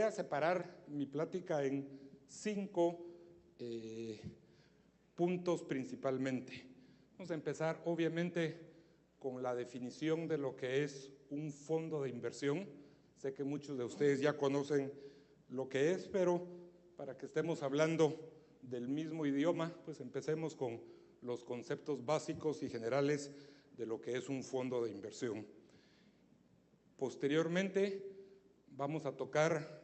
a separar mi plática en 5 puntos principalmente. Vamos a empezar, obviamente, con la definición de lo que es un fondo de inversión. Sé que muchos de ustedes ya conocen lo que es, pero para que estemos hablando del mismo idioma, pues empecemos con los conceptos básicos y generales de lo que es un fondo de inversión. Posteriormente, vamos a tocar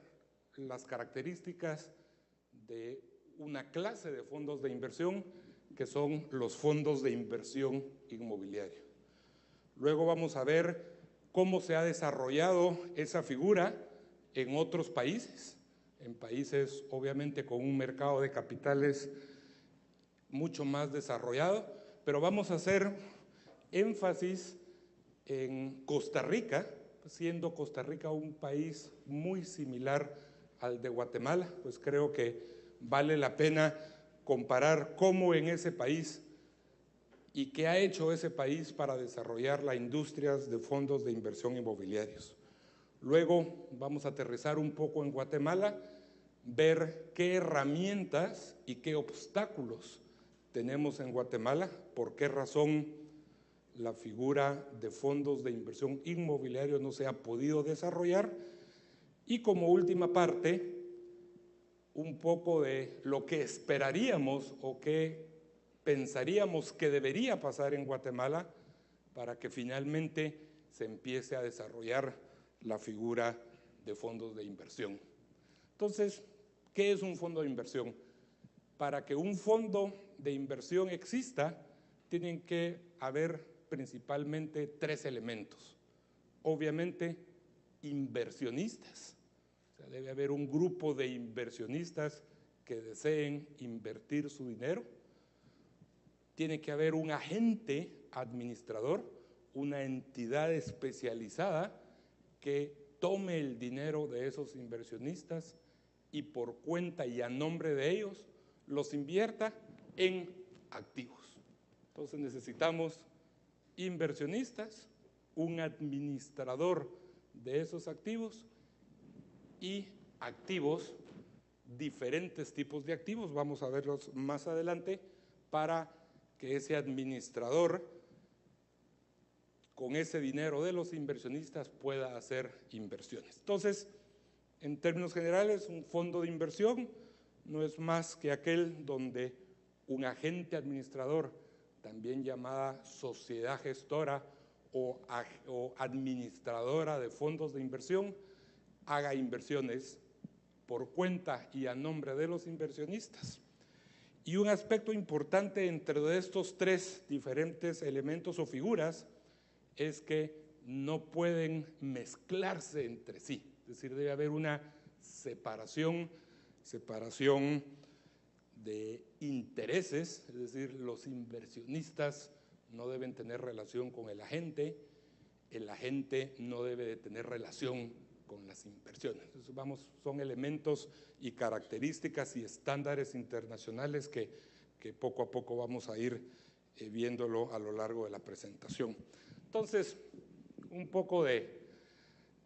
las características de una clase de fondos de inversión, que son los fondos de inversión inmobiliaria. Luego vamos a ver cómo se ha desarrollado esa figura en otros países, en países obviamente con un mercado de capitales mucho más desarrollado, pero vamos a hacer énfasis en Costa Rica, siendo Costa Rica un país muy similar al de Guatemala, pues creo que vale la pena comparar cómo en ese país y qué ha hecho ese país para desarrollar las industrias de fondos de inversión inmobiliarios. Luego vamos a aterrizar un poco en Guatemala, ver qué herramientas y qué obstáculos tenemos en Guatemala, por qué razón la figura de fondos de inversión inmobiliario no se ha podido desarrollar, y como última parte, un poco de lo que esperaríamos o qué pensaríamos que debería pasar en Guatemala para que finalmente se empiece a desarrollar la figura de fondos de inversión. Entonces, ¿qué es un fondo de inversión? Para que un fondo de inversión exista, tienen que haber principalmente 3 elementos. Obviamente, inversionistas. O sea, debe haber un grupo de inversionistas que deseen invertir su dinero. Tiene que haber un agente administrador, una entidad especializada que tome el dinero de esos inversionistas y por cuenta y a nombre de ellos los invierta en activos. Entonces necesitamos inversionistas, un administrador de esos activos y activos, diferentes tipos de activos, vamos a verlos más adelante, para que ese administrador, con ese dinero de los inversionistas, pueda hacer inversiones. Entonces, en términos generales, un fondo de inversión no es más que aquel donde un agente administrador, también llamada sociedad gestora o administradora de fondos de inversión, haga inversiones por cuenta y a nombre de los inversionistas. Y un aspecto importante entre estos 3 diferentes elementos o figuras es que no pueden mezclarse entre sí, es decir, debe haber una separación de intereses, es decir, los inversionistas no deben tener relación con el agente no debe de tener relación con las inversiones. Entonces, son elementos y características y estándares internacionales que poco a poco vamos a ir viéndolo a lo largo de la presentación. Entonces, un poco de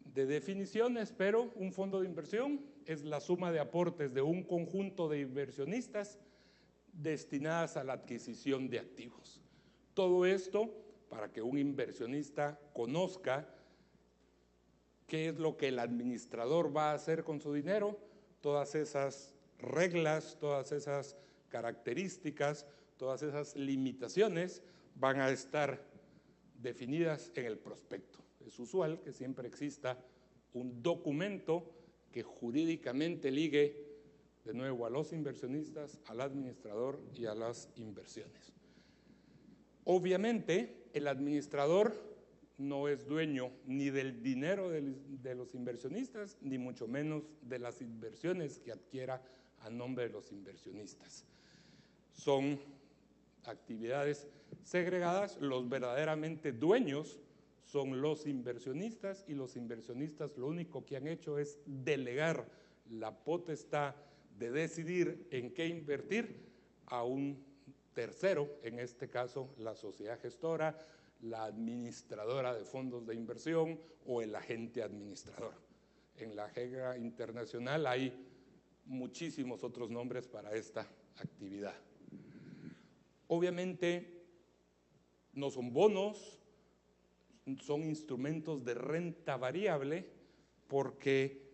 definiciones, pero un fondo de inversión es la suma de aportes de un conjunto de inversionistas destinadas a la adquisición de activos. Todo esto para que un inversionista conozca qué es lo que el administrador va a hacer con su dinero, todas esas reglas, todas esas características, todas esas limitaciones van a estar definidas en el prospecto. Es usual que siempre exista un documento que jurídicamente ligue de nuevo a los inversionistas, al administrador y a las inversiones. Obviamente, el administrador no es dueño ni del dinero de los inversionistas, ni mucho menos de las inversiones que adquiera a nombre de los inversionistas. Son actividades segregadas, los verdaderamente dueños son los inversionistas, y los inversionistas lo único que han hecho es delegar la potestad de decidir en qué invertir a un tercero, en este caso la sociedad gestora, la administradora de fondos de inversión o el agente administrador. en la jerga internacional hay muchísimos otros nombres para esta actividad. Obviamente no son bonos, son instrumentos de renta variable, porque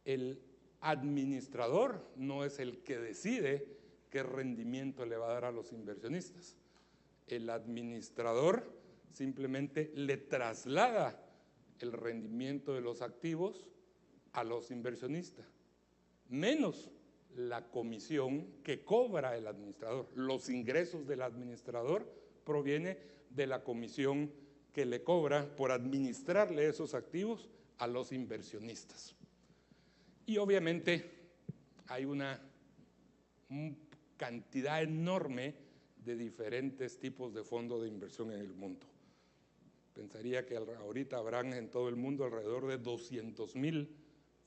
el administrador no es el que decide qué rendimiento le va a dar a los inversionistas. El administrador simplemente le traslada el rendimiento de los activos a los inversionistas, menos la comisión que cobra el administrador. Los ingresos del administrador provienen de la comisión que le cobra por administrarle esos activos a los inversionistas. Y obviamente hay una cantidad enorme de diferentes tipos de fondos de inversión en el mundo. Pensaría que ahorita habrán en todo el mundo alrededor de 200,000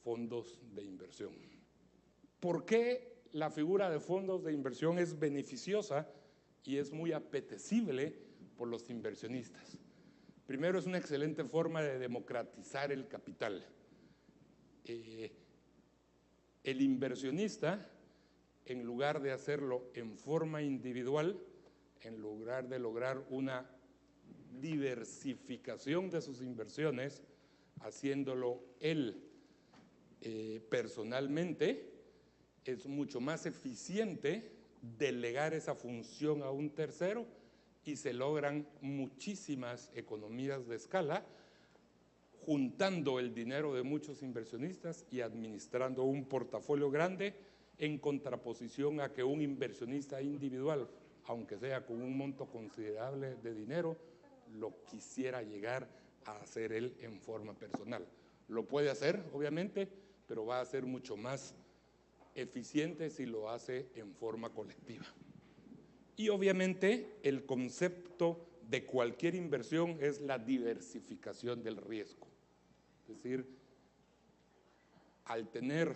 fondos de inversión. ¿Por qué la figura de fondos de inversión es beneficiosa y es muy apetecible por los inversionistas? Primero, es una excelente forma de democratizar el capital. El inversionista, en lugar de hacerlo en forma individual, en lugar de lograr una diversificación de sus inversiones, haciéndolo él personalmente, es mucho más eficiente delegar esa función a un tercero y se logran muchísimas economías de escala juntando el dinero de muchos inversionistas y administrando un portafolio grande, en contraposición a que un inversionista individual, aunque sea con un monto considerable de dinero, lo quisiera llegar a hacer él en forma personal. Lo puede hacer, obviamente, pero va a ser mucho más eficiente si lo hace en forma colectiva. Y obviamente el concepto de cualquier inversión es la diversificación del riesgo. Es decir, al tener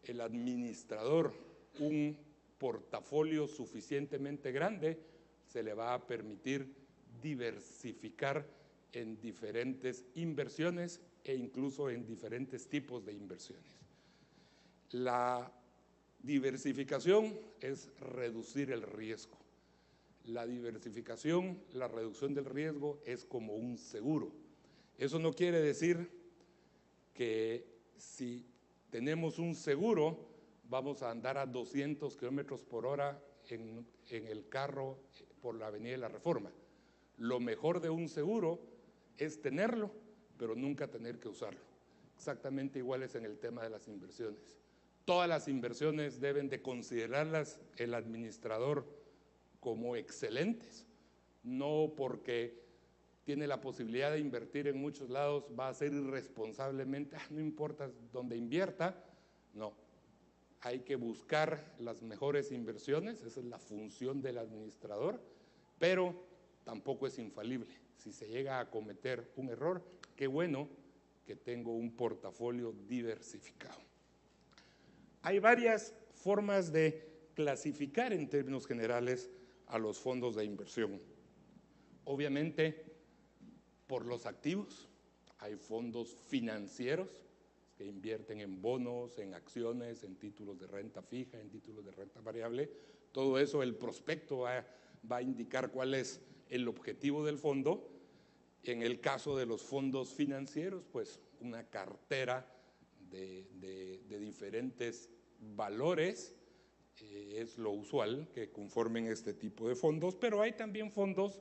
el administrador un portafolio suficientemente grande, se le va a permitir diversificar en diferentes inversiones e incluso en diferentes tipos de inversiones. La diversificación es reducir el riesgo. La diversificación, la reducción del riesgo es como un seguro. Eso no quiere decir que si tenemos un seguro vamos a andar a 200 kilómetros por hora en el carro por la Avenida de la Reforma. Lo mejor de un seguro es tenerlo, pero nunca tener que usarlo. Exactamente igual es en el tema de las inversiones. Todas las inversiones deben de considerarlas el administrador como excelentes, no porque tiene la posibilidad de invertir en muchos lados, va a ser irresponsablemente, no importa dónde invierta, no. Hay que buscar las mejores inversiones, esa es la función del administrador, pero tampoco es infalible. Si se llega a cometer un error, qué bueno que tengo un portafolio diversificado. Hay varias formas de clasificar en términos generales a los fondos de inversión. Obviamente, por los activos, hay fondos financieros que invierten en bonos, en acciones, en títulos de renta fija, en títulos de renta variable. Todo eso, el prospecto va a indicar cuál es el objetivo del fondo. En el caso de los fondos financieros, pues una cartera de diferentes valores es lo usual que conformen este tipo de fondos, pero hay también fondos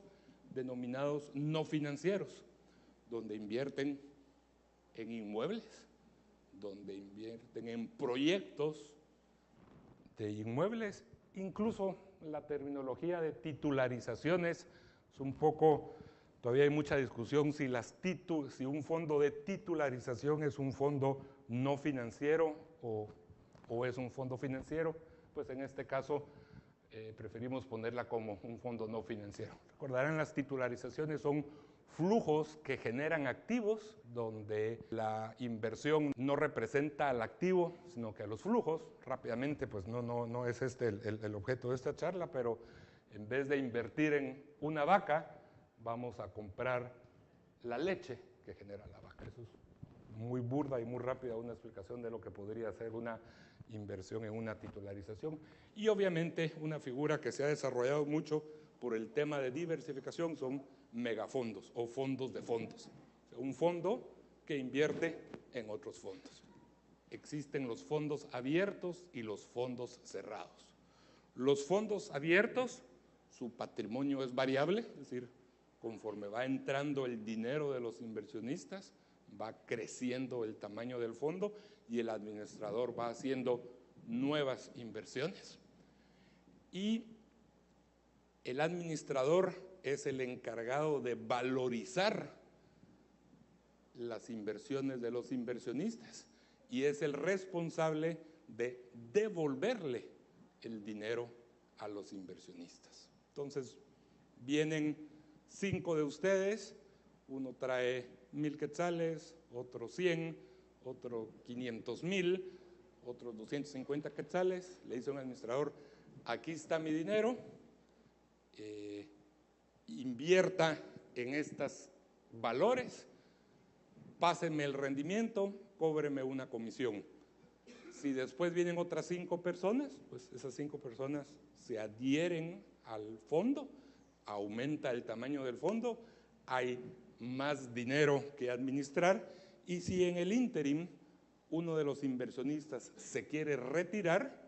denominados no financieros, donde invierten en inmuebles, donde invierten en proyectos de inmuebles, incluso la terminología de titularizaciones es un poco, todavía hay mucha discusión si un fondo de titularización es un fondo no financiero o es un fondo financiero. Pues en este caso preferimos ponerla como un fondo no financiero. Recordarán, las titularizaciones son flujos que generan activos donde la inversión no representa al activo, sino que a los flujos. Rápidamente, pues no es este el objeto de esta charla, pero en vez de invertir en una vaca, vamos a comprar la leche que genera la vaca. Eso es muy burda y muy rápida una explicación de lo que podría ser una inversión en una titularización. Y obviamente una figura que se ha desarrollado mucho por el tema de diversificación son megafondos o fondos de fondos. O sea, un fondo que invierte en otros fondos. Existen los fondos abiertos y los fondos cerrados. Los fondos abiertos, su patrimonio es variable, es decir, conforme va entrando el dinero de los inversionistas, va creciendo el tamaño del fondo y el administrador va haciendo nuevas inversiones. Y el administrador es el encargado de valorizar las inversiones de los inversionistas y es el responsable de devolverle el dinero a los inversionistas. Entonces, vienen 5 de ustedes, uno trae 1,000 quetzales, otro 100, otro 500,000, otros 250 quetzales, le dice a un administrador, aquí está mi dinero, invierta en estos valores, páseme el rendimiento, cóbreme una comisión. Si después vienen otras 5 personas, pues esas 5 personas se adhieren al fondo, aumenta el tamaño del fondo, hay más dinero que administrar y si en el ínterin uno de los inversionistas se quiere retirar,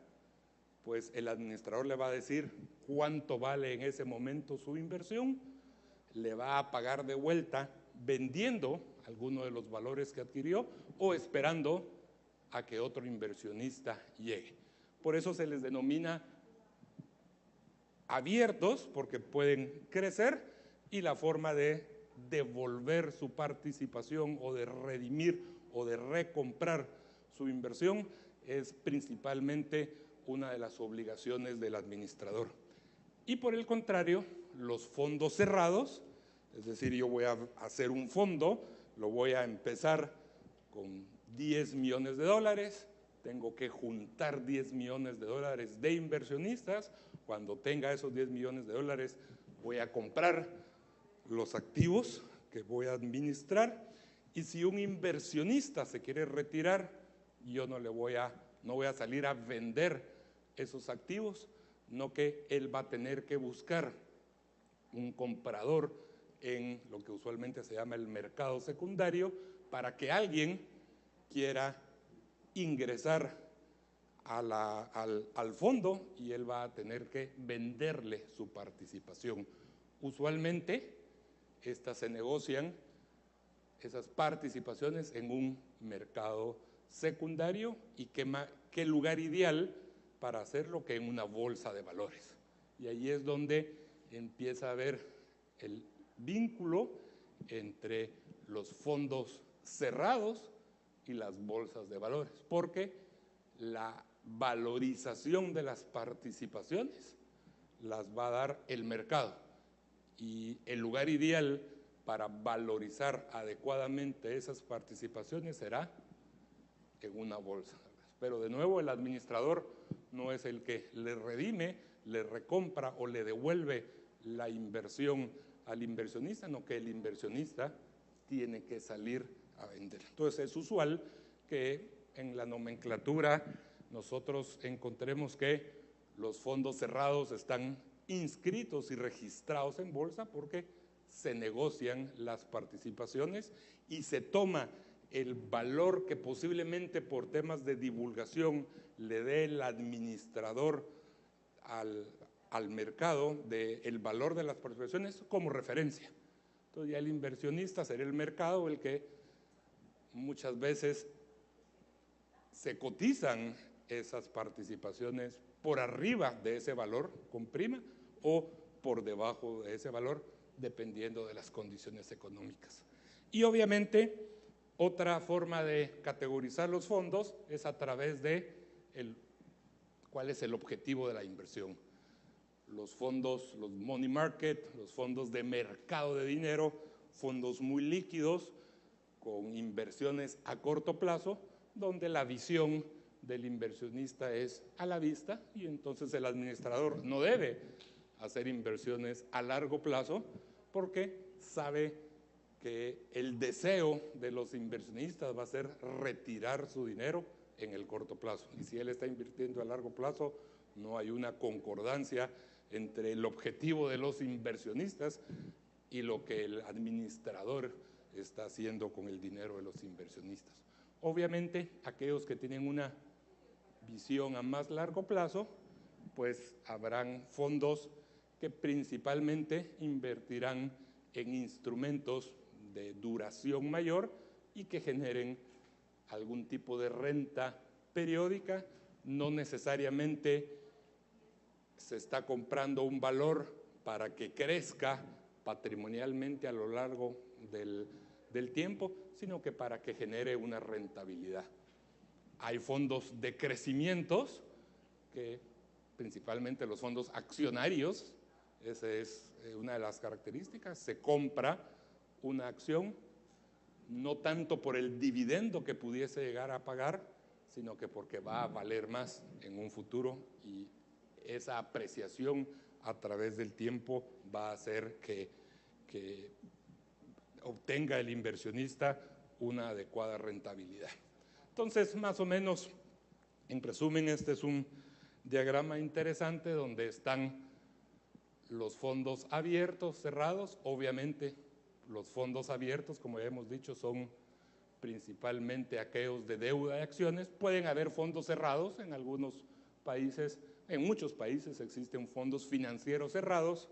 pues el administrador le va a decir cuánto vale en ese momento su inversión, le va a pagar de vuelta vendiendo alguno de los valores que adquirió o esperando a que otro inversionista llegue. Por eso se les denomina abiertos, porque pueden crecer, y la forma de devolver su participación o de redimir o de recomprar su inversión es principalmente una de las obligaciones del administrador. Y por el contrario, los fondos cerrados, es decir, yo voy a hacer un fondo, lo voy a empezar con 10 millones de dólares, tengo que juntar 10 millones de dólares de inversionistas, cuando tenga esos 10 millones de dólares voy a comprar los activos que voy a administrar y si un inversionista se quiere retirar, yo no voy a salir a vender esos activos, no que él va a tener que buscar un comprador en lo que usualmente se llama el mercado secundario para que alguien quiera ingresar al fondo y él va a tener que venderle su participación. Usualmente estas se negocian, esas participaciones, en un mercado secundario y qué lugar ideal para hacerlo que en una bolsa de valores. Y ahí es donde empieza a haber el vínculo entre los fondos cerrados y las bolsas de valores, porque la valorización de las participaciones las va a dar el mercado y el lugar ideal para valorizar adecuadamente esas participaciones será en una bolsa. Pero de nuevo el administrador no es el que le redime, le recompra o le devuelve la inversión al inversionista, no que el inversionista tiene que salir a vender. Entonces es usual que en la nomenclatura nosotros encontremos que los fondos cerrados están inscritos y registrados en bolsa porque se negocian las participaciones y se toma el valor que posiblemente por temas de divulgación le dé el administrador al mercado del valor de las participaciones como referencia. Entonces ya el inversionista será el mercado el que muchas veces se cotizan esas participaciones por arriba de ese valor con prima o por debajo de ese valor dependiendo de las condiciones económicas. Y obviamente otra forma de categorizar los fondos es a través de cuál es el objetivo de la inversión. Los fondos, los money market, los fondos de mercado de dinero, fondos muy líquidos con inversiones a corto plazo, donde la visión del inversionista es a la vista y entonces el administrador no debe hacer inversiones a largo plazo porque sabe que el deseo de los inversionistas va a ser retirar su dinero en el corto plazo. Y si él está invirtiendo a largo plazo, no hay una concordancia entre el objetivo de los inversionistas y lo que el administrador está haciendo con el dinero de los inversionistas. Obviamente, aquellos que tienen una visión a más largo plazo, pues habrán fondos que principalmente invertirán en instrumentos de duración mayor y que generen algún tipo de renta periódica. No necesariamente se está comprando un valor para que crezca patrimonialmente a lo largo del tiempo, sino que para que genere una rentabilidad. Hay fondos de crecimientos, que principalmente los fondos accionarios, esa es una de las características, se compra una acción, no tanto por el dividendo que pudiese llegar a pagar, sino que porque va a valer más en un futuro y esa apreciación a través del tiempo va a hacer que obtenga el inversionista una adecuada rentabilidad. Entonces, más o menos, en resumen, este es un diagrama interesante donde están los fondos abiertos, cerrados. Obviamente, los fondos abiertos, como ya hemos dicho, son principalmente aquellos de deuda de acciones. Pueden haber fondos cerrados en algunos países, en muchos países existen fondos financieros cerrados,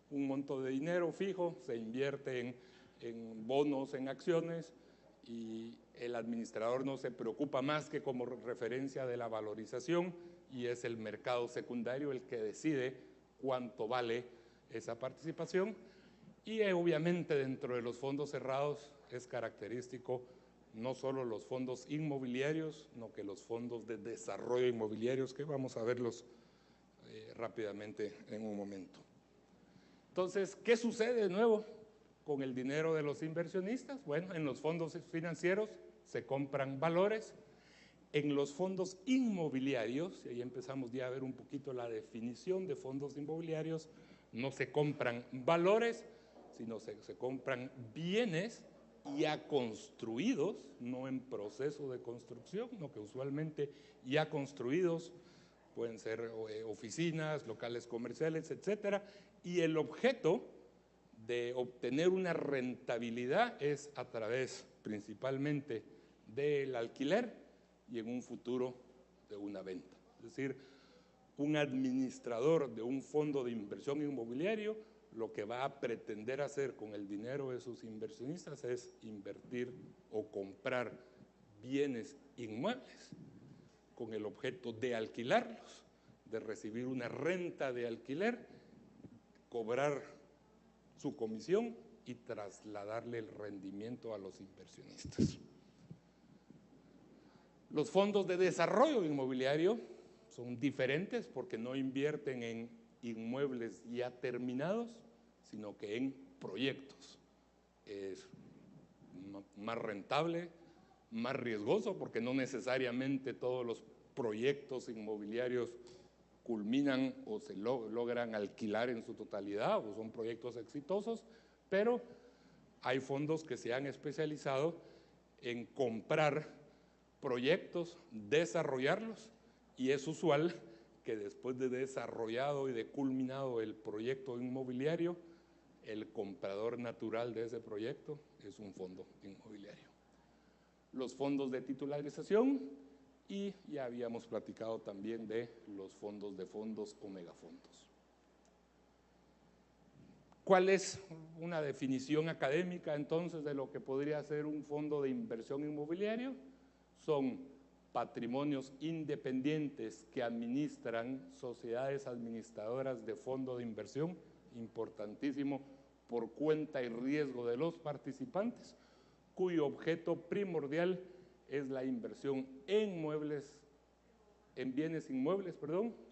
un monto de dinero fijo, se invierte en bonos, en acciones, y el administrador no se preocupa más que como referencia de la valorización, y es el mercado secundario el que decide cuánto vale esa participación. Y obviamente dentro de los fondos cerrados es característico no solo los fondos inmobiliarios, sino que los fondos de desarrollo inmobiliarios, que vamos a verlos rápidamente en un momento. Entonces, ¿qué sucede de nuevo con el dinero de los inversionistas? Bueno, en los fondos financieros se compran valores. En los fondos inmobiliarios, y ahí empezamos ya a ver un poquito la definición de fondos inmobiliarios, no se compran valores, sino se compran bienes ya construidos, no en proceso de construcción, no, que usualmente ya construidos, pueden ser oficinas, locales comerciales, etcétera, y el objeto de obtener una rentabilidad es a través principalmente del alquiler y en un futuro de una venta. Es decir, un administrador de un fondo de inversión inmobiliario lo que va a pretender hacer con el dinero de sus inversionistas es invertir o comprar bienes inmuebles con el objeto de alquilarlos, de recibir una renta de alquiler, cobrar su comisión y trasladarle el rendimiento a los inversionistas. Los fondos de desarrollo inmobiliario son diferentes porque no invierten en inmuebles ya terminados, sino que en proyectos. Es más rentable, más riesgoso, porque no necesariamente todos los proyectos inmobiliarios culminan o se logran alquilar en su totalidad o son proyectos exitosos, pero hay fondos que se han especializado en comprar proyectos, desarrollarlos, y es usual que después de desarrollado y de culminado el proyecto inmobiliario, el comprador natural de ese proyecto es un fondo inmobiliario. Los fondos de titularización, y ya habíamos platicado también de los fondos de fondos o megafondos. ¿Cuál es una definición académica entonces de lo que podría ser un fondo de inversión inmobiliario? Son patrimonios independientes que administran sociedades administradoras de fondo de inversión, importantísimo, por cuenta y riesgo de los participantes, cuyo objeto primordial es la inversión en bienes inmuebles,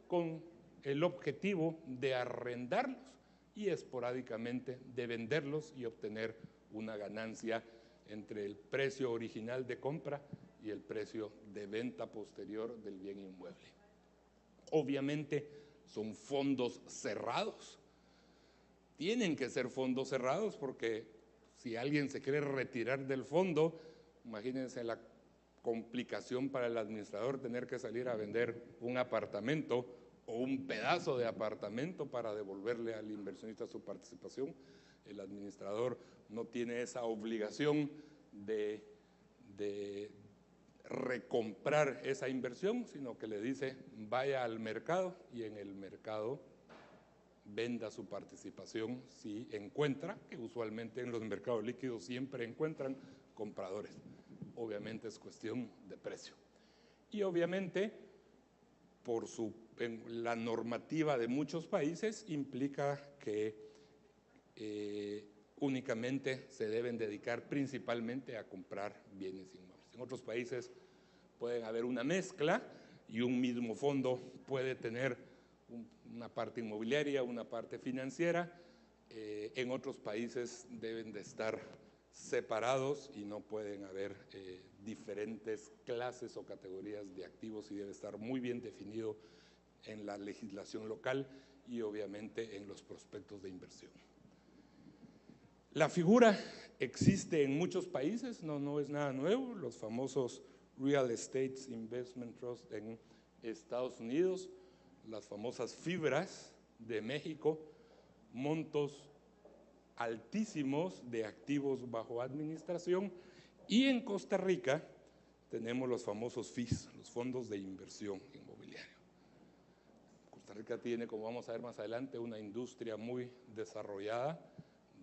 con el objetivo de arrendarlos y esporádicamente de venderlos y obtener una ganancia entre el precio original de compra y el precio de venta posterior del bien inmueble. Obviamente son fondos cerrados. Tienen que ser fondos cerrados porque Si alguien se quiere retirar del fondo, imagínense la complicación para el administrador tener que salir a vender un apartamento o un pedazo de apartamento para devolverle al inversionista su participación. El administrador no tiene esa obligación de recomprar esa inversión, sino que le dice vaya al mercado y en el mercado venda su participación si encuentra, que usualmente en los mercados líquidos siempre encuentran compradores. Obviamente es cuestión de precio. Y obviamente, la normativa de muchos países implica que únicamente se deben dedicar principalmente a comprar bienes inmuebles. En otros países pueden haber una mezcla y un mismo fondo puede tener una parte inmobiliaria, una parte financiera. En otros países deben de estar separados y no pueden haber diferentes clases o categorías de activos y debe estar muy bien definido en la legislación local y obviamente en los prospectos de inversión. La figura existe en muchos países, no es nada nuevo, los famosos Real Estate Investment Trust en Estados Unidos, las famosas fibras de México, montos altísimos de activos bajo administración, y en Costa Rica tenemos los famosos FIS, los fondos de inversión inmobiliaria. Costa Rica tiene, como vamos a ver más adelante, una industria muy desarrollada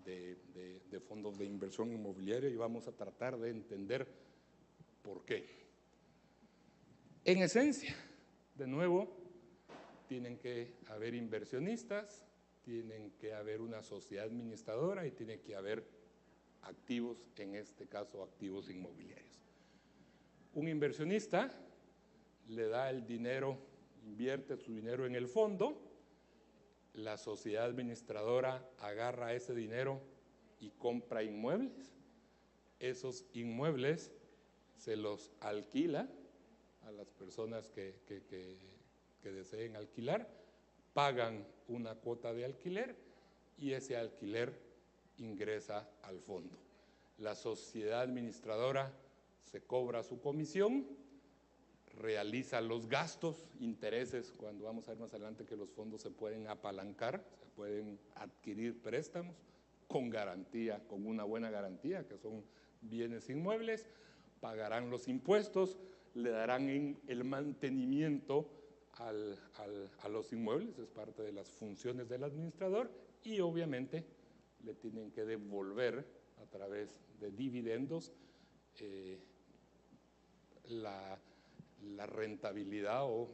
de fondos de inversión inmobiliaria y vamos a tratar de entender por qué. En esencia, de nuevo, tienen que haber inversionistas, tienen que haber una sociedad administradora y tiene que haber activos, en este caso activos inmobiliarios. Un inversionista le da el dinero, invierte su dinero en el fondo, la sociedad administradora agarra ese dinero y compra inmuebles. Esos inmuebles se los alquila a las personas que deseen alquilar, pagan una cuota de alquiler y ese alquiler ingresa al fondo. La sociedad administradora se cobra su comisión, realiza los gastos, intereses, cuando vamos a ver más adelante que los fondos se pueden apalancar, se pueden adquirir préstamos con garantía, con una buena garantía, que son bienes inmuebles, pagarán los impuestos, le darán el mantenimiento a los inmuebles, es parte de las funciones del administrador, y obviamente le tienen que devolver a través de dividendos la rentabilidad o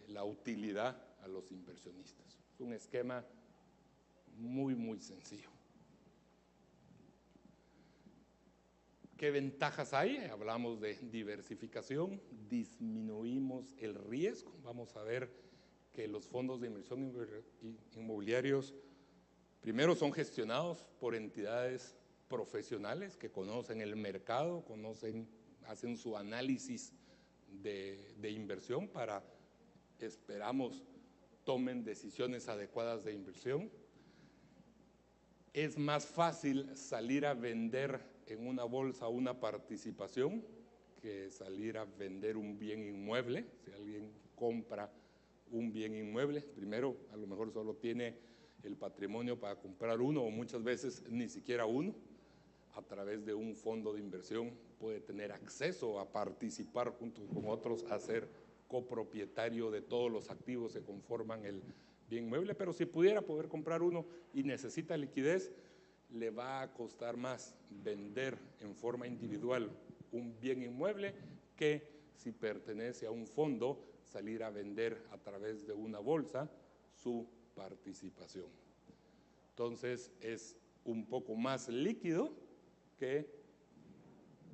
la utilidad a los inversionistas. Es un esquema muy sencillo. ¿Qué ventajas hay? Hablamos de diversificación, disminuimos el riesgo. Vamos a ver que los fondos de inversión inmobiliarios primero son gestionados por entidades profesionales que conocen el mercado, hacen su análisis de inversión para, esperamos, tomen decisiones adecuadas de inversión. Es más fácil salir a vender en una bolsa una participación que salir a vender un bien inmueble. Si alguien compra un bien inmueble, primero a lo mejor solo tiene el patrimonio para comprar uno o muchas veces ni siquiera uno. A través de un fondo de inversión puede tener acceso a participar junto con otros, a ser copropietario de todos los activos que conforman el bien inmueble, pero si pudiera poder comprar uno y necesita liquidez, le va a costar más vender en forma individual un bien inmueble que si pertenece a un fondo, salir a vender a través de una bolsa su participación. Entonces es un poco más líquido que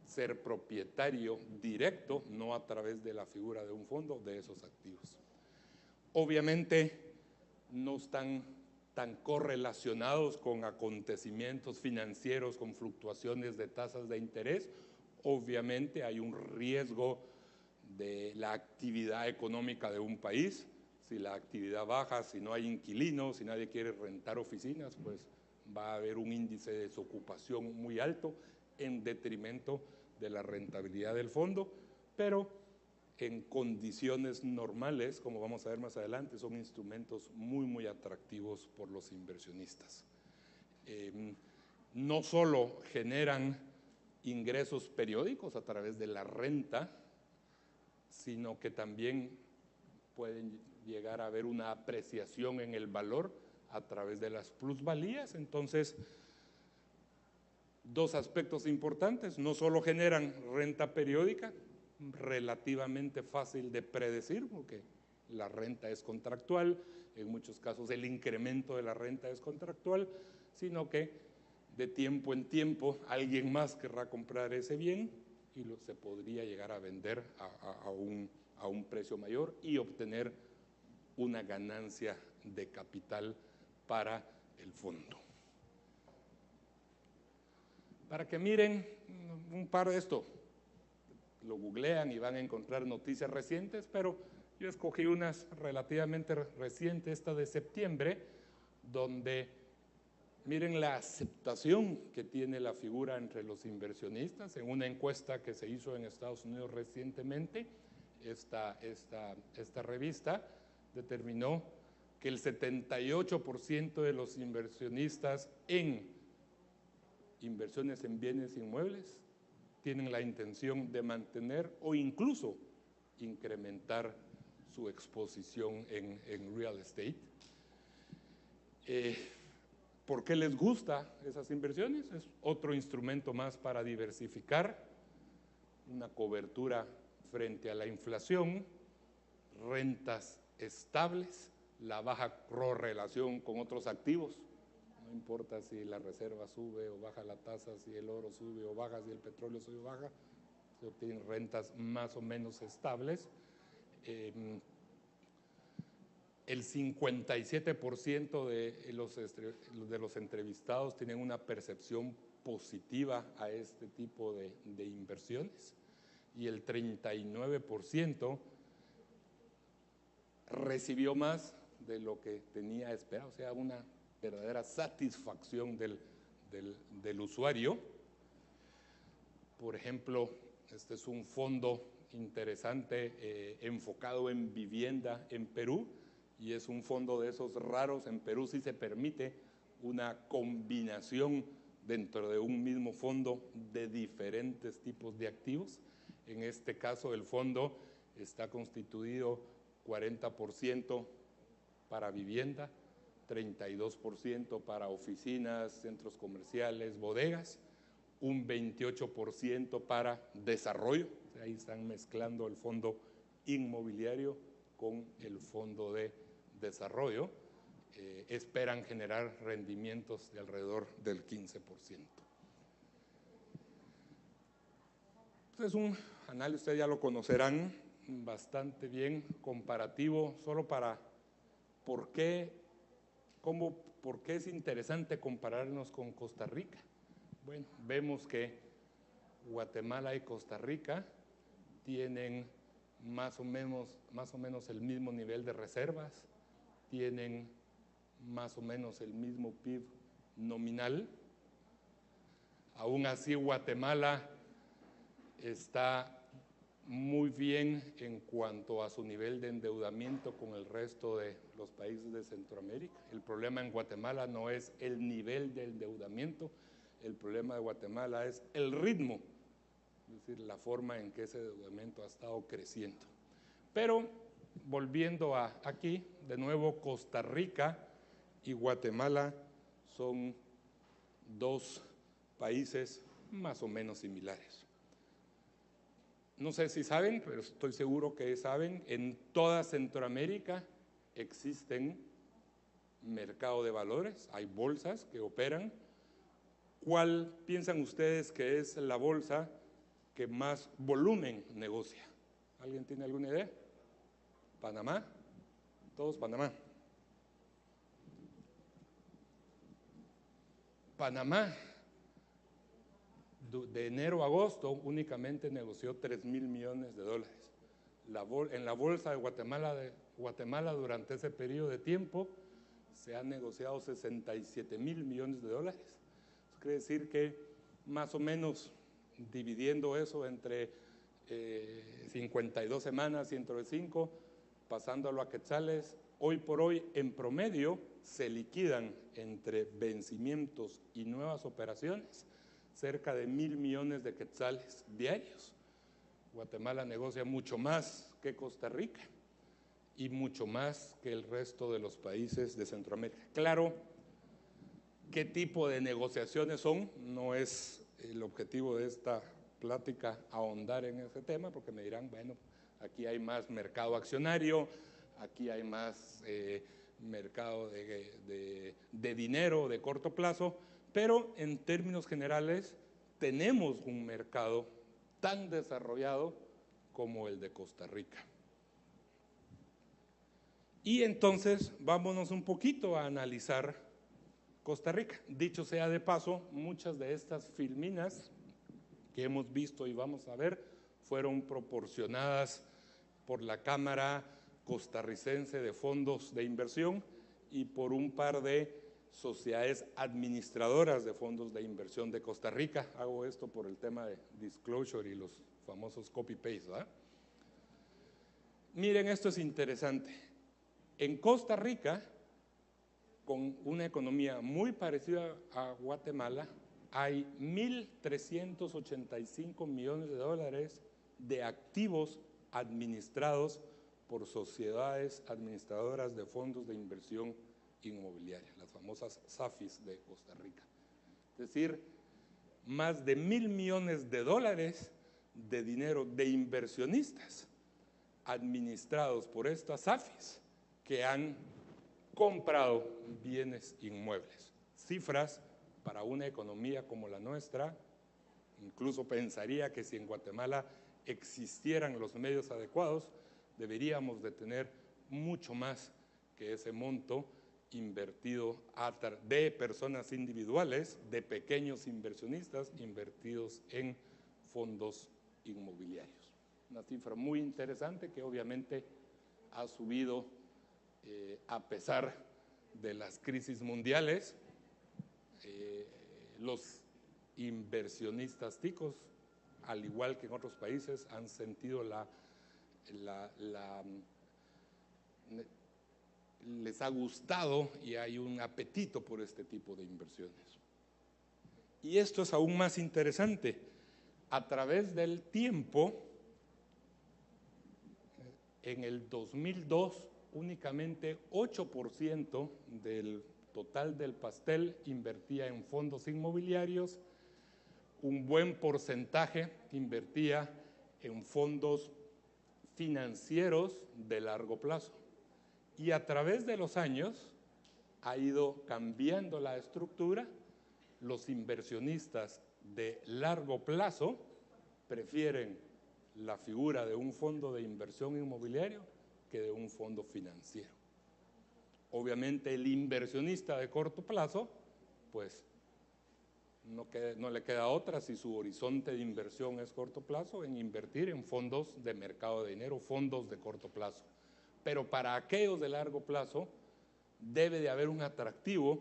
ser propietario directo, no a través de la figura de un fondo, de esos activos. Obviamente no están tan correlacionados con acontecimientos financieros, con fluctuaciones de tasas de interés. Obviamente hay un riesgo de la actividad económica de un país. Si la actividad baja, si no hay inquilinos, si nadie quiere rentar oficinas, pues va a haber un índice de desocupación muy alto en detrimento de la rentabilidad del fondo, pero en condiciones normales, como vamos a ver más adelante, son instrumentos muy atractivos por los inversionistas. No solo generan ingresos periódicos a través de la renta, sino que también pueden llegar a haber una apreciación en el valor a través de las plusvalías. Entonces, dos aspectos importantes: no solo generan renta periódica, relativamente fácil de predecir, porque la renta es contractual, en muchos casos el incremento de la renta es contractual, sino que de tiempo en tiempo alguien más querrá comprar ese bien y se podría llegar a vender a un precio mayor y obtener una ganancia de capital para el fondo. Para que miren un par de esto, lo googlean y van a encontrar noticias recientes, pero yo escogí unas relativamente recientes, esta de septiembre, donde miren la aceptación que tiene la figura entre los inversionistas. En una encuesta que se hizo en Estados Unidos recientemente, esta revista determinó que el 78% de los inversionistas en inversiones en bienes inmuebles tienen la intención de mantener o incluso incrementar su exposición en real estate. ¿Por qué les gusta esas inversiones? Es otro instrumento más para diversificar, una cobertura frente a la inflación, rentas estables, la baja correlación con otros activos. No importa si la reserva sube o baja la tasa, si el oro sube o baja, si el petróleo sube o baja, se obtienen rentas más o menos estables. El 57% de los entrevistados tienen una percepción positiva a este tipo de inversiones y el 39% recibió más de lo que tenía esperado, o sea, una verdadera satisfacción del usuario. Por ejemplo, este es un fondo interesante enfocado en vivienda en Perú, y es un fondo de esos raros. En Perú sí se permite una combinación dentro de un mismo fondo de diferentes tipos de activos. En este caso, el fondo está constituido 40% para vivienda, 32% para oficinas, centros comerciales, bodegas, un 28% para desarrollo. Ahí están mezclando el fondo inmobiliario con el fondo de desarrollo. Esperan generar rendimientos de alrededor del 15%. Este es un análisis, ustedes ya lo conocerán bastante bien, comparativo, solo para por qué es interesante compararnos con Costa Rica. Bueno, vemos que Guatemala y Costa Rica tienen más o menos el mismo nivel de reservas, tienen más o menos el mismo PIB nominal. Aún así, Guatemala está muy bien en cuanto a su nivel de endeudamiento con el resto de los países de Centroamérica. El problema en Guatemala no es el nivel de endeudamiento, el problema de Guatemala es el ritmo, es decir, la forma en que ese endeudamiento ha estado creciendo. Pero volviendo aquí, de nuevo, Costa Rica y Guatemala son dos países más o menos similares. No sé si saben, pero estoy seguro que saben, en toda Centroamérica existen mercados de valores, hay bolsas que operan. ¿Cuál piensan ustedes que es la bolsa que más volumen negocia? ¿Alguien tiene alguna idea? ¿Panamá? Todos Panamá. Panamá, de enero a agosto, únicamente negoció $3,000 millones. En la bolsa de Guatemala durante ese periodo de tiempo se han negociado 67,000 millones de dólares. Eso quiere decir que más o menos dividiendo eso entre 52 semanas, 105, pasándolo a quetzales, hoy por hoy en promedio se liquidan entre vencimientos y nuevas operaciones cerca de 1,000 millones de quetzales diarios. Guatemala negocia mucho más que Costa Rica y mucho más que el resto de los países de Centroamérica. Claro, ¿qué tipo de negociaciones son? No es el objetivo de esta plática ahondar en ese tema, porque me dirán, bueno, aquí hay más mercado accionario, aquí hay más mercado de dinero de corto plazo, pero en términos generales tenemos un mercado tan desarrollado como el de Costa Rica. Y entonces vámonos un poquito a analizar Costa Rica. Dicho sea de paso, muchas de estas filminas que hemos visto y vamos a ver fueron proporcionadas por la Cámara Costarricense de Fondos de Inversión y por un par de sociedades administradoras de fondos de inversión de Costa Rica. Hago esto por el tema de disclosure y los famosos copy-paste, ¿verdad? Miren, esto es interesante. En Costa Rica, con una economía muy parecida a Guatemala, hay 1,385 millones de dólares de activos administrados por sociedades administradoras de fondos de inversión inmobiliaria, las famosas SAFIs de Costa Rica. Es decir, más de 1,000 millones de dólares de dinero de inversionistas administrados por estas SAFIs que han comprado bienes inmuebles. Cifras para una economía como la nuestra, incluso pensaría que si en Guatemala existieran los medios adecuados, deberíamos de tener mucho más que ese monto invertido de personas individuales, de pequeños inversionistas invertidos en fondos inmobiliarios. Una cifra muy interesante que obviamente ha subido a pesar de las crisis mundiales. Los inversionistas ticos, al igual que en otros países, han sentido les ha gustado y hay un apetito por este tipo de inversiones. Y esto es aún más interesante. A través del tiempo, en el 2002, únicamente 8% del total del pastel invertía en fondos inmobiliarios, un buen porcentaje invertía en fondos financieros de largo plazo. Y a través de los años ha ido cambiando la estructura. Los inversionistas de largo plazo prefieren la figura de un fondo de inversión inmobiliario que de un fondo financiero. Obviamente el inversionista de corto plazo, pues no le queda otra, si su horizonte de inversión es corto plazo, en invertir en fondos de mercado de dinero, fondos de corto plazo. Pero para aquellos de largo plazo debe de haber un atractivo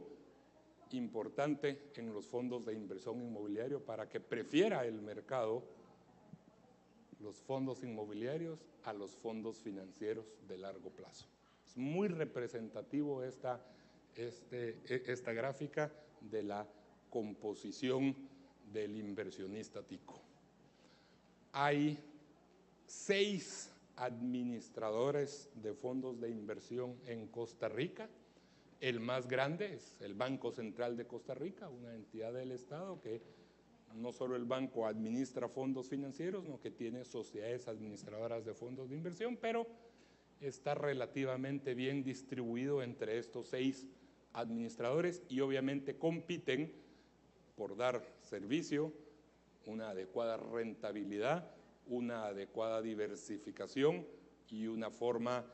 importante en los fondos de inversión inmobiliario para que prefiera el mercado los fondos inmobiliarios a los fondos financieros de largo plazo. Es muy representativo esta gráfica de la composición del inversionista tico. Hay 6 administradores de fondos de inversión en Costa Rica. El más grande es el Banco Central de Costa Rica, una entidad del Estado que no solo el banco administra fondos financieros, sino que tiene sociedades administradoras de fondos de inversión, pero está relativamente bien distribuido entre estos 6 administradores y obviamente compiten por dar servicio, una adecuada rentabilidad, una adecuada diversificación y una forma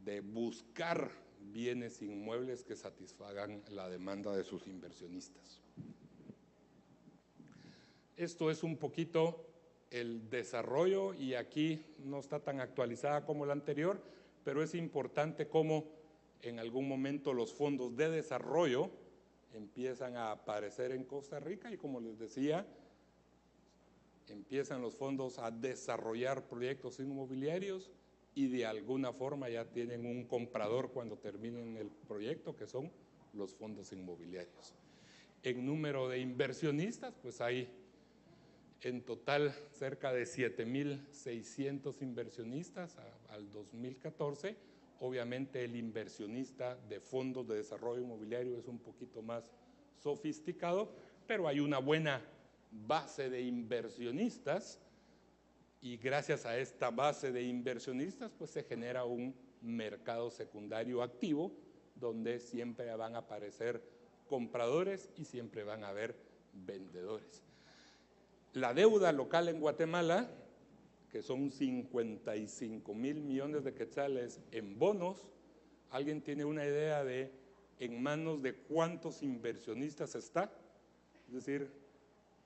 de buscar bienes inmuebles que satisfagan la demanda de sus inversionistas. Esto es un poquito el desarrollo y aquí no está tan actualizada como la anterior, pero es importante cómo En algún momento los fondos de desarrollo empiezan a aparecer en Costa Rica y, como les decía, empiezan los fondos a desarrollar proyectos inmobiliarios y de alguna forma ya tienen un comprador cuando terminen el proyecto, que son los fondos inmobiliarios. En número de inversionistas, pues hay en total cerca de 7.600 inversionistas al 2014. Obviamente el inversionista de fondos de desarrollo inmobiliario es un poquito más sofisticado, pero hay una buena base de inversionistas y gracias a esta base de inversionistas pues se genera un mercado secundario activo donde siempre van a aparecer compradores y siempre van a haber vendedores. La deuda local en Guatemala, que son 55,000 millones de quetzales en bonos, ¿alguien tiene una idea de en manos de cuántos inversionistas está? Es decir,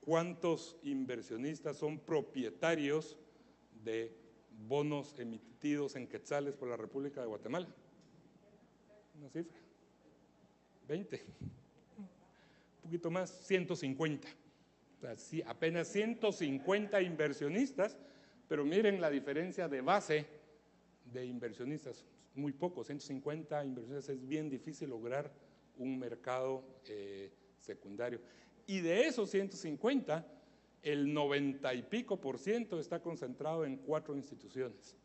¿cuántos inversionistas son propietarios de bonos emitidos en quetzales por la República de Guatemala? Una cifra. 20. Un poquito más, 150. O sea, sí, apenas 150 inversionistas, pero miren la diferencia de base de inversionistas. Muy poco, 150 inversionistas, es bien difícil lograr un mercado secundario. Y de esos 150, el 90 y pico % está concentrado en 4 instituciones,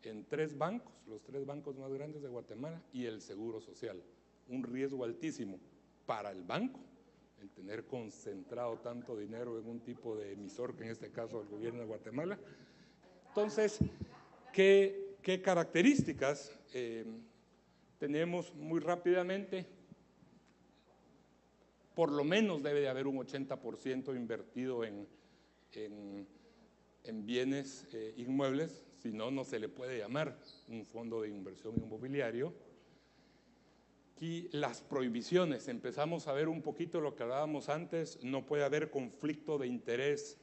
en 3 bancos, los 3 bancos más grandes de Guatemala y el Seguro Social. Un riesgo altísimo para el banco, el tener concentrado tanto dinero en un tipo de emisor, que en este caso el gobierno de Guatemala. Entonces, ¿qué características tenemos muy rápidamente? Por lo menos debe de haber un 80% invertido en bienes inmuebles, si no, no se le puede llamar un fondo de inversión inmobiliario. Aquí las prohibiciones, empezamos a ver un poquito lo que hablábamos antes, no puede haber conflicto de interés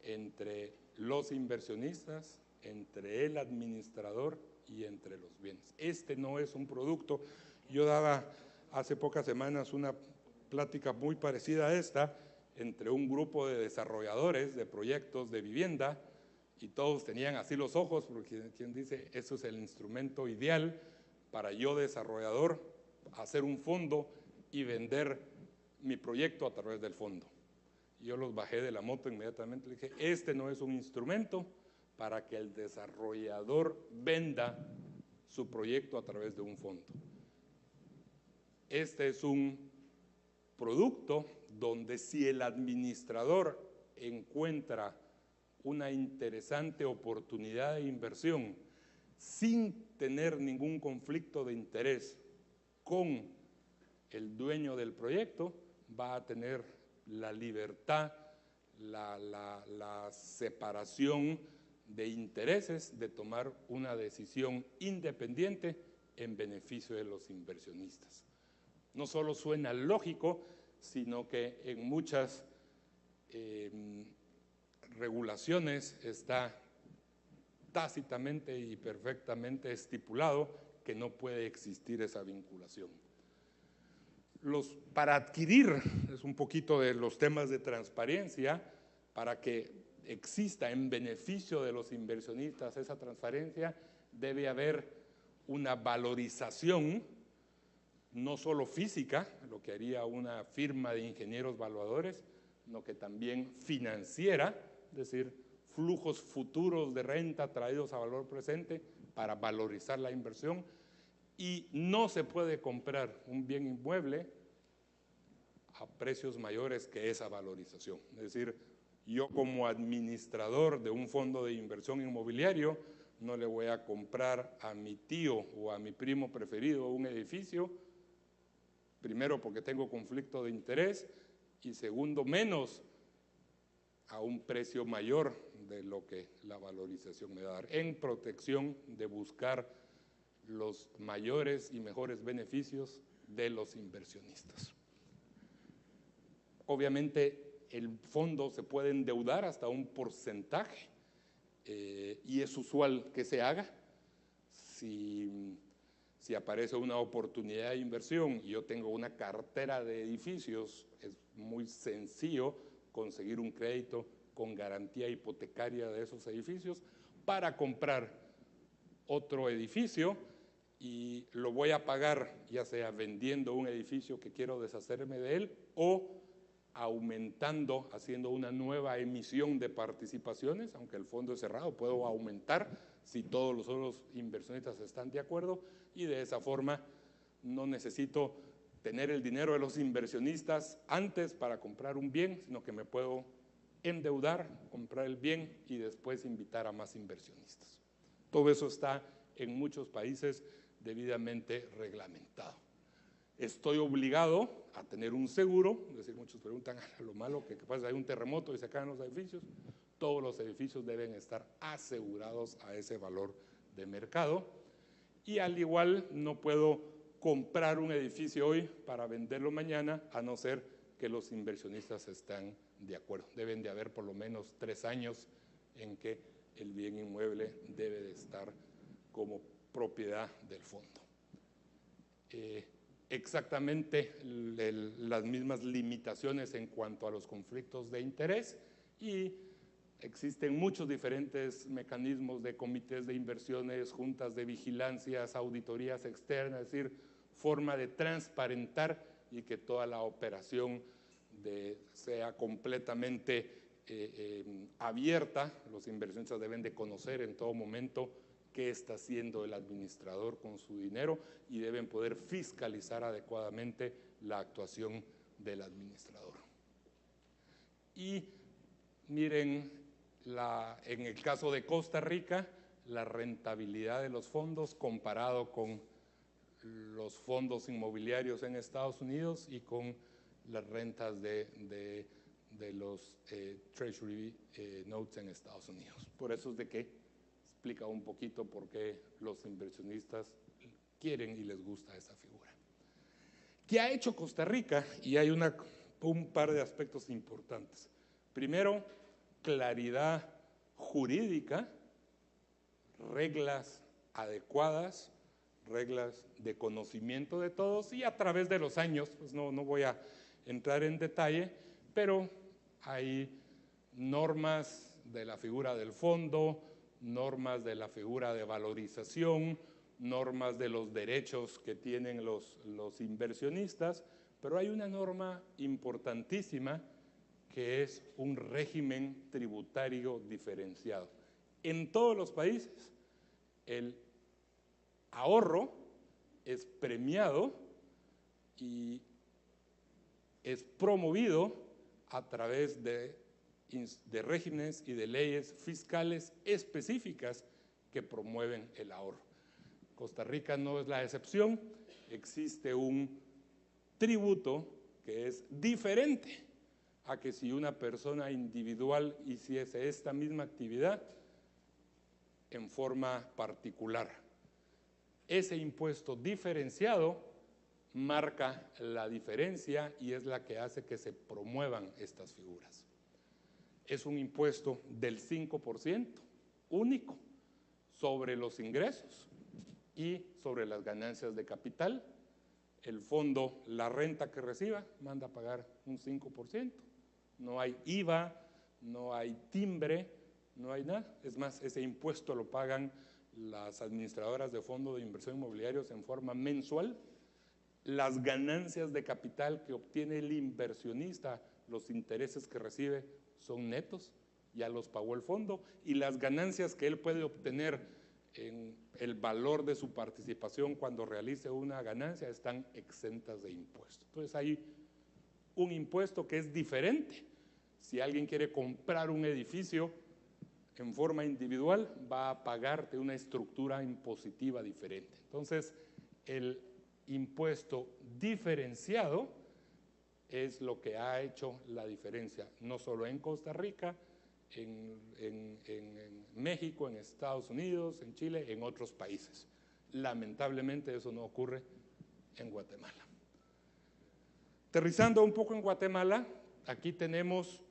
entre los inversionistas, entre el administrador y entre los bienes. Este no es un producto. Yo daba hace pocas semanas una plática muy parecida a esta entre un grupo de desarrolladores de proyectos de vivienda y todos tenían así los ojos porque quien dice, eso es el instrumento ideal para yo desarrollador hacer un fondo y vender mi proyecto a través del fondo. Yo los bajé de la moto inmediatamente, le dije, este no es un instrumento para que el desarrollador venda su proyecto a través de un fondo. Este es un producto donde si el administrador encuentra una interesante oportunidad de inversión sin tener ningún conflicto de interés con el dueño del proyecto, va a tener la libertad, la separación de intereses de tomar una decisión independiente en beneficio de los inversionistas. No solo suena lógico, sino que en muchas regulaciones está tácitamente y perfectamente estipulado que no puede existir esa vinculación. Para adquirir, es un poquito de los temas de transparencia, para que exista en beneficio de los inversionistas esa transparencia, debe haber una valorización, no solo física, lo que haría una firma de ingenieros valuadores, sino que también financiera, es decir, flujos futuros de renta traídos a valor presente para valorizar la inversión. Y no se puede comprar un bien inmueble a precios mayores que esa valorización. Es decir, yo como administrador de un fondo de inversión inmobiliario no le voy a comprar a mi tío o a mi primo preferido un edificio, primero porque tengo conflicto de interés y segundo menos a un precio mayor de lo que la valorización me va a dar, en protección de buscar los mayores y mejores beneficios de los inversionistas. Obviamente el fondo se puede endeudar hasta un porcentaje y es usual que se haga. Si Si aparece una oportunidad de inversión y yo tengo una cartera de edificios, es muy sencillo conseguir un crédito con garantía hipotecaria de esos edificios para comprar otro edificio, y lo voy a pagar ya sea vendiendo un edificio que quiero deshacerme de él o aumentando, haciendo una nueva emisión de participaciones. Aunque el fondo es cerrado, puedo aumentar si todos los otros inversionistas están de acuerdo, y de esa forma no necesito tener el dinero de los inversionistas antes para comprar un bien, sino que me puedo endeudar, comprar el bien y después invitar a más inversionistas. Todo eso está en muchos países debidamente reglamentado. Estoy obligado a tener un seguro, es decir, muchos preguntan lo malo que pasa, hay un terremoto y se caen los edificios. Todos los edificios deben estar asegurados a ese valor de mercado, y al igual no puedo comprar un edificio hoy para venderlo mañana, a no ser que los inversionistas estén de acuerdo. Deben de haber por lo menos 3 años en que el bien inmueble debe de estar como propiedad del fondo. Exactamente las mismas limitaciones en cuanto a los conflictos de interés, y existen muchos diferentes mecanismos de comités de inversiones, juntas de vigilancias, auditorías externas, es decir, forma de transparentar y que toda la operación sea completamente abierta. Los inversionistas deben de conocer en todo momento qué está haciendo el administrador con su dinero y deben poder fiscalizar adecuadamente la actuación del administrador. Y miren, en el caso de Costa Rica, la rentabilidad de los fondos comparado con los fondos inmobiliarios en Estados Unidos y con las rentas de los Treasury Notes en Estados Unidos. Por eso es de que explica un poquito por qué los inversionistas quieren y les gusta esa figura. ¿Qué ha hecho Costa Rica? Y hay un par de aspectos importantes. Primero, claridad jurídica, reglas adecuadas, reglas de conocimiento de todos, y a través de los años, pues no voy a entrar en detalle, pero hay normas de la figura del fondo, normas de la figura de valorización, normas de los derechos que tienen los inversionistas, pero hay una norma importantísima que es un régimen tributario diferenciado. En todos los países, el ahorro es premiado y es promovido a través de regímenes y de leyes fiscales específicas que promueven el ahorro. Costa Rica no es la excepción. Existe un tributo que es diferente a que si una persona individual hiciese esta misma actividad en forma particular. Ese impuesto diferenciado marca la diferencia y es la que hace que se promuevan estas figuras. Es un impuesto del 5% único sobre los ingresos y sobre las ganancias de capital. El fondo, la renta que reciba, manda a pagar un 5%. No hay IVA, no hay timbre, no hay nada. Es más, ese impuesto lo pagan las administradoras de fondos de inversión inmobiliarios en forma mensual. Las ganancias de capital que obtiene el inversionista, los intereses que recibe, son netos, ya los pagó el fondo, y las ganancias que él puede obtener en el valor de su participación cuando realice una ganancia están exentas de impuesto. Entonces hay un impuesto que es diferente. Si alguien quiere comprar un edificio en forma individual, va a pagarte una estructura impositiva diferente. Entonces, el impuesto diferenciado es lo que ha hecho la diferencia, no solo en Costa Rica, en México, en Estados Unidos, en Chile, en otros países. Lamentablemente eso no ocurre en Guatemala. Aterrizando un poco en Guatemala, aquí tenemos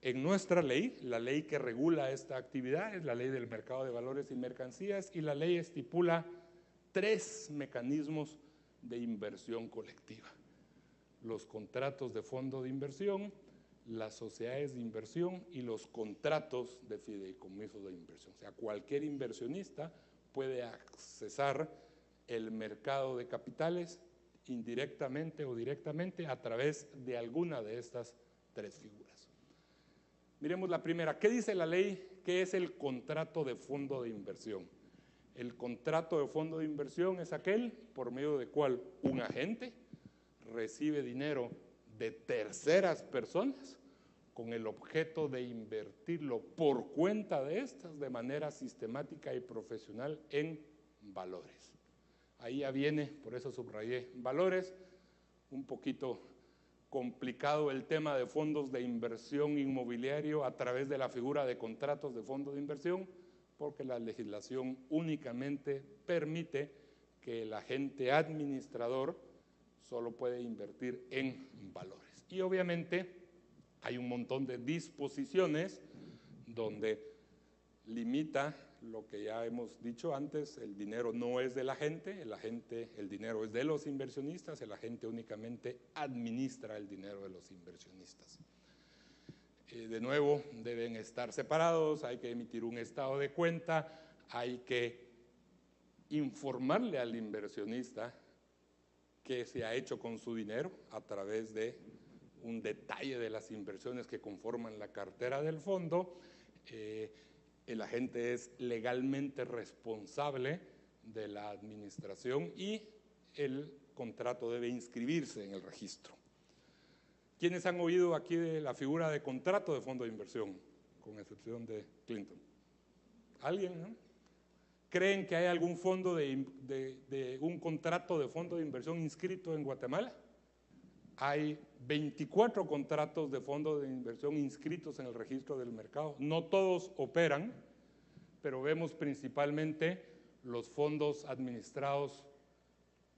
en nuestra ley, la ley que regula esta actividad es la Ley del Mercado de Valores y Mercancías, y la ley estipula tres mecanismos de inversión colectiva: los contratos de fondo de inversión, las sociedades de inversión y los contratos de fideicomiso de inversión. O sea, cualquier inversionista puede accesar el mercado de capitales indirectamente o directamente a través de alguna de estas tres figuras. Miremos la primera. ¿Qué dice la ley? ¿Qué es el contrato de fondo de inversión? El contrato de fondo de inversión es aquel por medio del cual un agente recibe dinero de terceras personas con el objeto de invertirlo por cuenta de estas de manera sistemática y profesional en valores. Ahí ya viene, por eso subrayé valores, un poquito complicado el tema de fondos de inversión inmobiliario a través de la figura de contratos de fondo de inversión, porque la legislación únicamente permite que el agente administrador solo puede invertir en valores. Y obviamente hay un montón de disposiciones donde limita lo que ya hemos dicho antes: el dinero no es del agente, el dinero es de los inversionistas, el agente únicamente administra el dinero de los inversionistas. De nuevo, deben estar separados, hay que emitir un estado de cuenta, hay que informarle al inversionista qué se ha hecho con su dinero a través de un detalle de las inversiones que conforman la cartera del fondo. El agente es legalmente responsable de la administración y el contrato debe inscribirse en el registro. ¿Quiénes han oído aquí de la figura de contrato de fondo de inversión? Con excepción de Clinton. ¿Alguien? ¿No? ¿Creen que hay algún fondo de un contrato de fondo de inversión inscrito en Guatemala? Hay 24 contratos de fondo de inversión inscritos en el registro del mercado. No todos operan, pero vemos principalmente los fondos administrados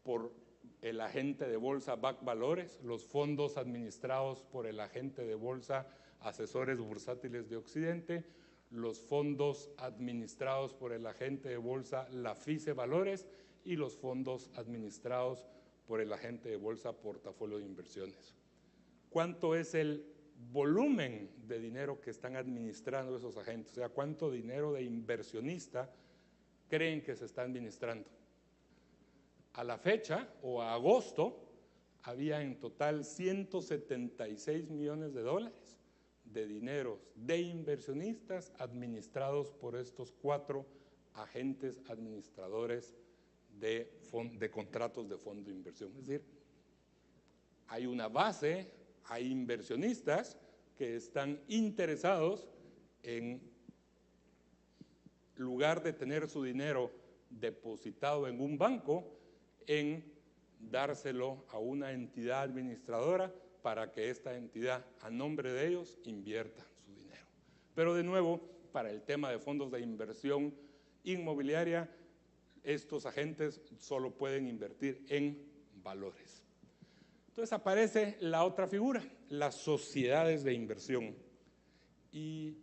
por el agente de bolsa BAC Valores, los fondos administrados por el agente de bolsa Asesores Bursátiles de Occidente, los fondos administrados por el agente de bolsa La FICE Valores y los fondos administrados por el agente de bolsa Portafolio de Inversiones. ¿Cuánto es el volumen de dinero que están administrando esos agentes? O sea, ¿cuánto dinero de inversionista creen que se está administrando? A la fecha, o a agosto, había en total 176 millones de dólares de dineros de inversionistas administrados por estos 4 agentes administradores de contratos de fondo de inversión. Es decir, hay una base, hay inversionistas que están interesados en lugar de tener su dinero depositado en un banco, en dárselo a una entidad administradora para que esta entidad, a nombre de ellos, invierta su dinero. Pero de nuevo, para el tema de fondos de inversión inmobiliaria, estos agentes solo pueden invertir en valores. Entonces aparece la otra figura, las sociedades de inversión. Y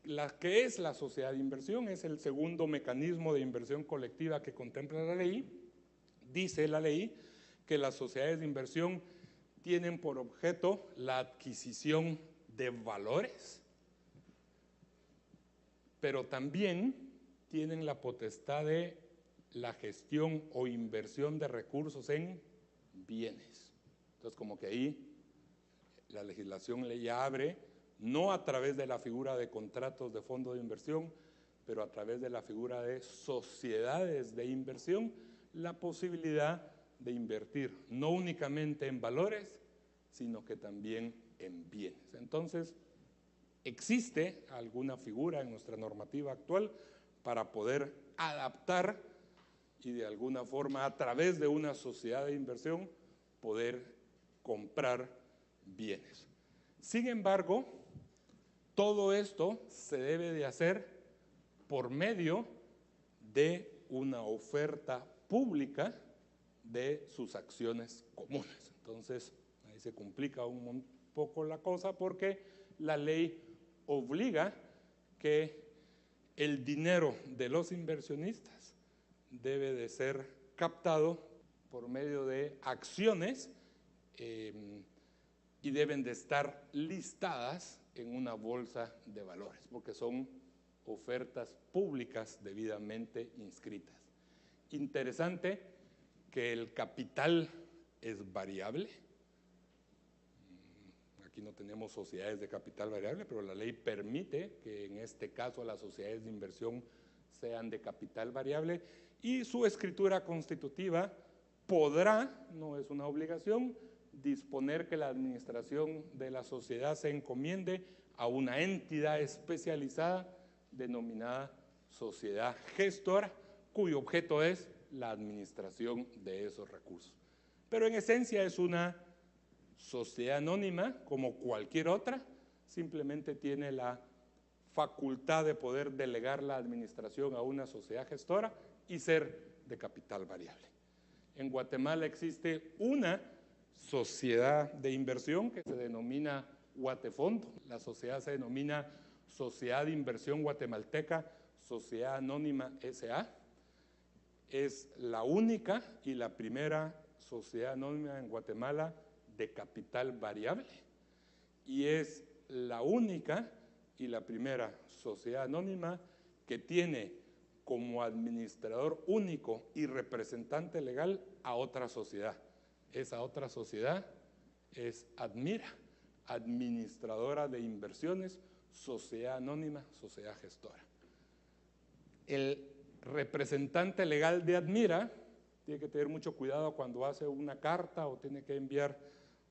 la que es la sociedad de inversión es el segundo mecanismo de inversión colectiva que contempla la ley. Dice la ley que las sociedades de inversión tienen por objeto la adquisición de valores, pero también tienen la potestad de la gestión o inversión de recursos en bienes. Entonces, como que ahí la legislación le abre, no a través de la figura de contratos de fondo de inversión, pero a través de la figura de sociedades de inversión, la posibilidad de invertir no únicamente en valores, sino que también en bienes. Entonces, existe alguna figura en nuestra normativa actual para poder adaptar y de alguna forma, a través de una sociedad de inversión, poder comprar bienes. Sin embargo, todo esto se debe de hacer por medio de una oferta pública de sus acciones comunes. Entonces, ahí se complica un poco la cosa porque la ley obliga que el dinero de los inversionistas debe de ser captado por medio de acciones y deben de estar listadas en una bolsa de valores, porque son ofertas públicas debidamente inscritas. Interesante que el capital es variable. Aquí no tenemos sociedades de capital variable, pero la ley permite que en este caso las sociedades de inversión sean de capital variable, y su escritura constitutiva podrá, no es una obligación, disponer que la administración de la sociedad se encomiende a una entidad especializada denominada sociedad gestora, cuyo objeto es la administración de esos recursos. Pero en esencia es una sociedad anónima como cualquier otra, simplemente tiene la facultad de poder delegar la administración a una sociedad gestora y ser de capital variable. En Guatemala existe una sociedad de inversión que se denomina Guatefondo. La sociedad se denomina Sociedad de Inversión Guatemalteca, Sociedad Anónima S.A. Es la única y la primera sociedad anónima en Guatemala de capital variable, y es la única y la primera sociedad anónima que tiene como administrador único y representante legal a otra sociedad. Esa otra sociedad es Admira, administradora de inversiones, sociedad anónima, sociedad gestora. El representante legal de Admira tiene que tener mucho cuidado cuando hace una carta o tiene que enviar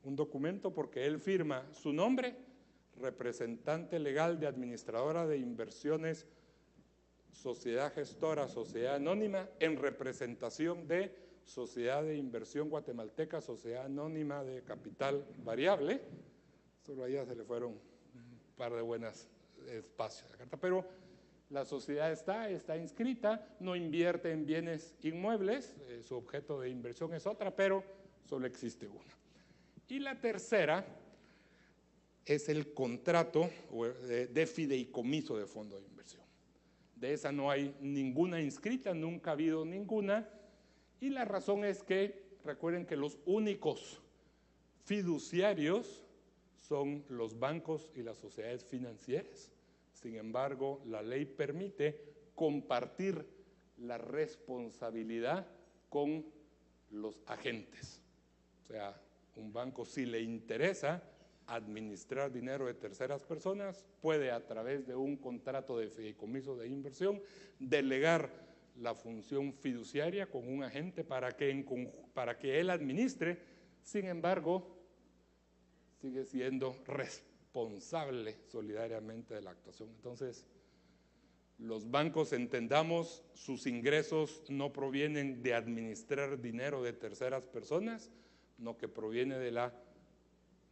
un documento, porque él firma su nombre, representante legal de administradora de inversiones, sociedad gestora, sociedad anónima, en representación de Sociedad de Inversión Guatemalteca, Sociedad Anónima de Capital Variable. Solo allá se le fueron un par de buenos espacios a la carta, pero la sociedad está inscrita, no invierte en bienes inmuebles, su objeto de inversión es otra, pero solo existe una. Y la tercera es el contrato de fideicomiso de fondo de inversión. De esa no hay ninguna inscrita, nunca ha habido ninguna, y la razón es que, recuerden que los únicos fiduciarios son los bancos y las sociedades financieras. Sin embargo, la ley permite compartir la responsabilidad con los agentes. O sea, un banco, si le interesa administrar dinero de terceras personas, puede, a través de un contrato de fideicomiso de inversión, delegar la función fiduciaria con un agente para que él administre. Sin embargo, sigue siendo responsable solidariamente de la actuación. Entonces, los bancos, entendamos, sus ingresos no provienen de administrar dinero de terceras personas, no, que proviene de la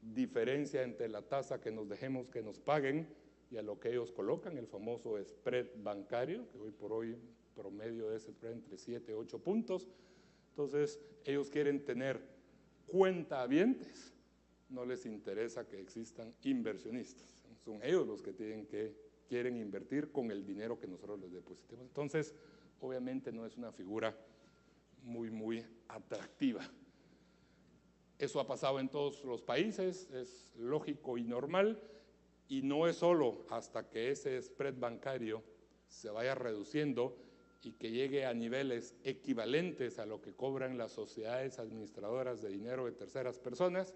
diferencia entre la tasa que nos dejemos que nos paguen y a lo que ellos colocan, el famoso spread bancario, que hoy por hoy promedio de ese spread entre 7 y 8 puntos. Entonces, ellos quieren tener cuentahabientes, no les interesa que existan inversionistas. Son ellos los que quieren invertir con el dinero que nosotros les depositemos. Entonces, obviamente no es una figura muy atractiva. Eso ha pasado en todos los países, es lógico y normal, y no es solo hasta que ese spread bancario se vaya reduciendo y que llegue a niveles equivalentes a lo que cobran las sociedades administradoras de dinero de terceras personas,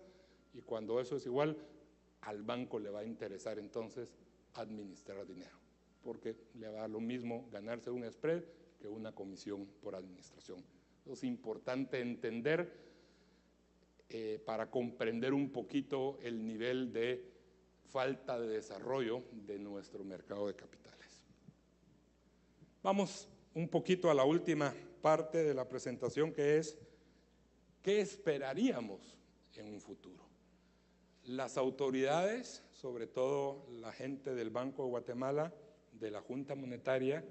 y cuando eso es igual, al banco le va a interesar entonces administrar dinero, porque le va a lo mismo ganarse un spread que una comisión por administración. Es importante entender para comprender un poquito el nivel de falta de desarrollo de nuestro mercado de capitales. Vamos un poquito a la última parte de la presentación, que es ¿qué esperaríamos en un futuro? Las autoridades, sobre todo la gente del Banco de Guatemala, de la Junta Monetaria,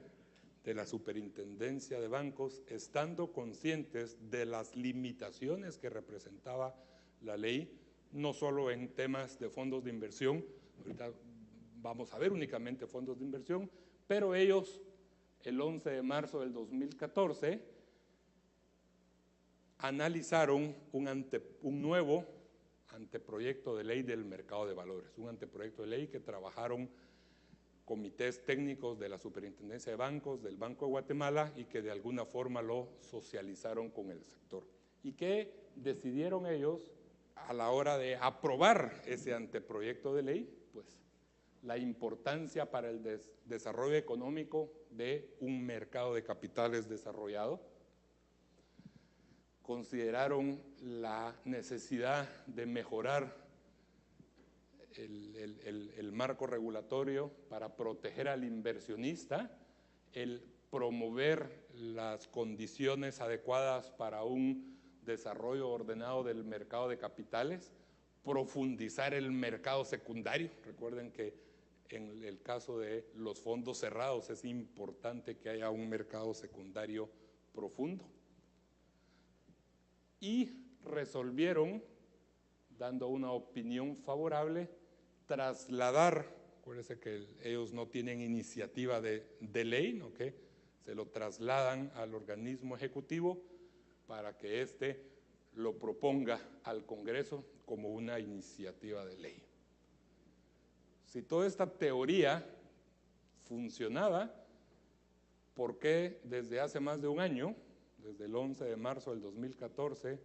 de la Superintendencia de Bancos, estando conscientes de las limitaciones que representaba la ley, no solo en temas de fondos de inversión, ahorita vamos a ver únicamente fondos de inversión, pero ellos el 11 de marzo del 2014, analizaron un nuevo anteproyecto de ley del mercado de valores, un anteproyecto de ley que trabajaron comités técnicos de la Superintendencia de Bancos, del Banco de Guatemala, y que de alguna forma lo socializaron con el sector. ¿Y qué decidieron ellos a la hora de aprobar ese anteproyecto de ley? Pues la importancia para el desarrollo económico de un mercado de capitales desarrollado. Consideraron la necesidad de mejorar el marco regulatorio para proteger al inversionista, el promover las condiciones adecuadas para un desarrollo ordenado del mercado de capitales, profundizar el mercado secundario. Recuerden que en el caso de los fondos cerrados es importante que haya un mercado secundario profundo. Y resolvieron, dando una opinión favorable, trasladar, acuérdense que ellos no tienen iniciativa de ley, ¿no? Que se lo trasladan al organismo ejecutivo para que éste lo proponga al Congreso como una iniciativa de ley. Si toda esta teoría funcionaba, ¿por qué desde hace más de un año, desde el 11 de marzo del 2014,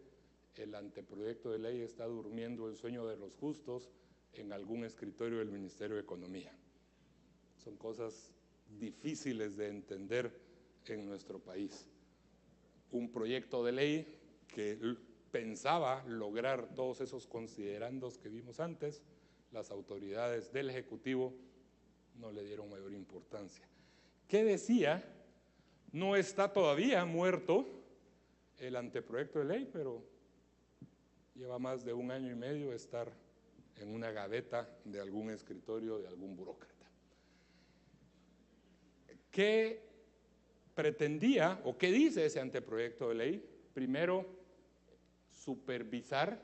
el anteproyecto de ley está durmiendo el sueño de los justos en algún escritorio del Ministerio de Economía? Son cosas difíciles de entender en nuestro país. Un proyecto de ley que pensaba lograr todos esos considerandos que vimos antes, las autoridades del Ejecutivo no le dieron mayor importancia. ¿Qué decía? No está todavía muerto el anteproyecto de ley, pero lleva más de un año y medio estar en una gaveta de algún escritorio de algún burócrata. ¿Qué pretendía o qué dice ese anteproyecto de ley? Primero, supervisar,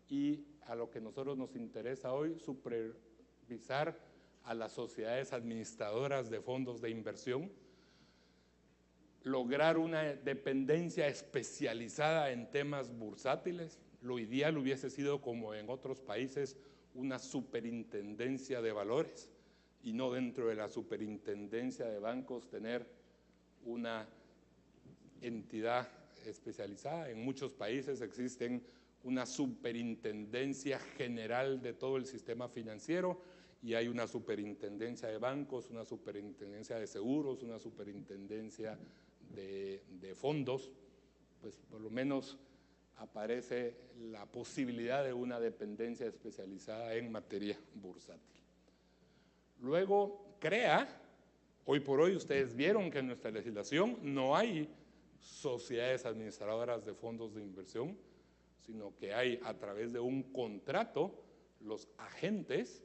y a lo que nosotros nos interesa hoy, supervisar a las sociedades administradoras de fondos de inversión, lograr una dependencia especializada en temas bursátiles. Lo ideal hubiese sido, como en otros países, una superintendencia de valores, y no dentro de la superintendencia de bancos tener una entidad especializada. En muchos países existen una superintendencia general de todo el sistema financiero, y hay una superintendencia de bancos, una superintendencia de seguros, una superintendencia de fondos. Pues por lo menos aparece la posibilidad de una dependencia especializada en materia bursátil. Luego crea, hoy por hoy ustedes vieron que en nuestra legislación no hay sociedades administradoras de fondos de inversión, sino que hay, a través de un contrato, los agentes,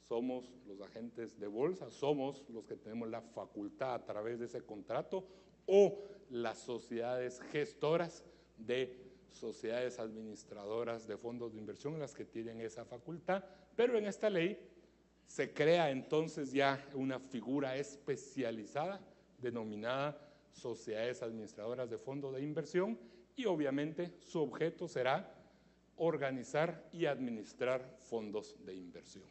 somos los agentes de bolsa, somos los que tenemos la facultad a través de ese contrato, o las sociedades gestoras de sociedades administradoras de fondos de inversión, las que tienen esa facultad. Pero en esta ley se crea entonces ya una figura especializada denominada sociedades administradoras de fondos de inversión, y obviamente su objeto será organizar y administrar fondos de inversión.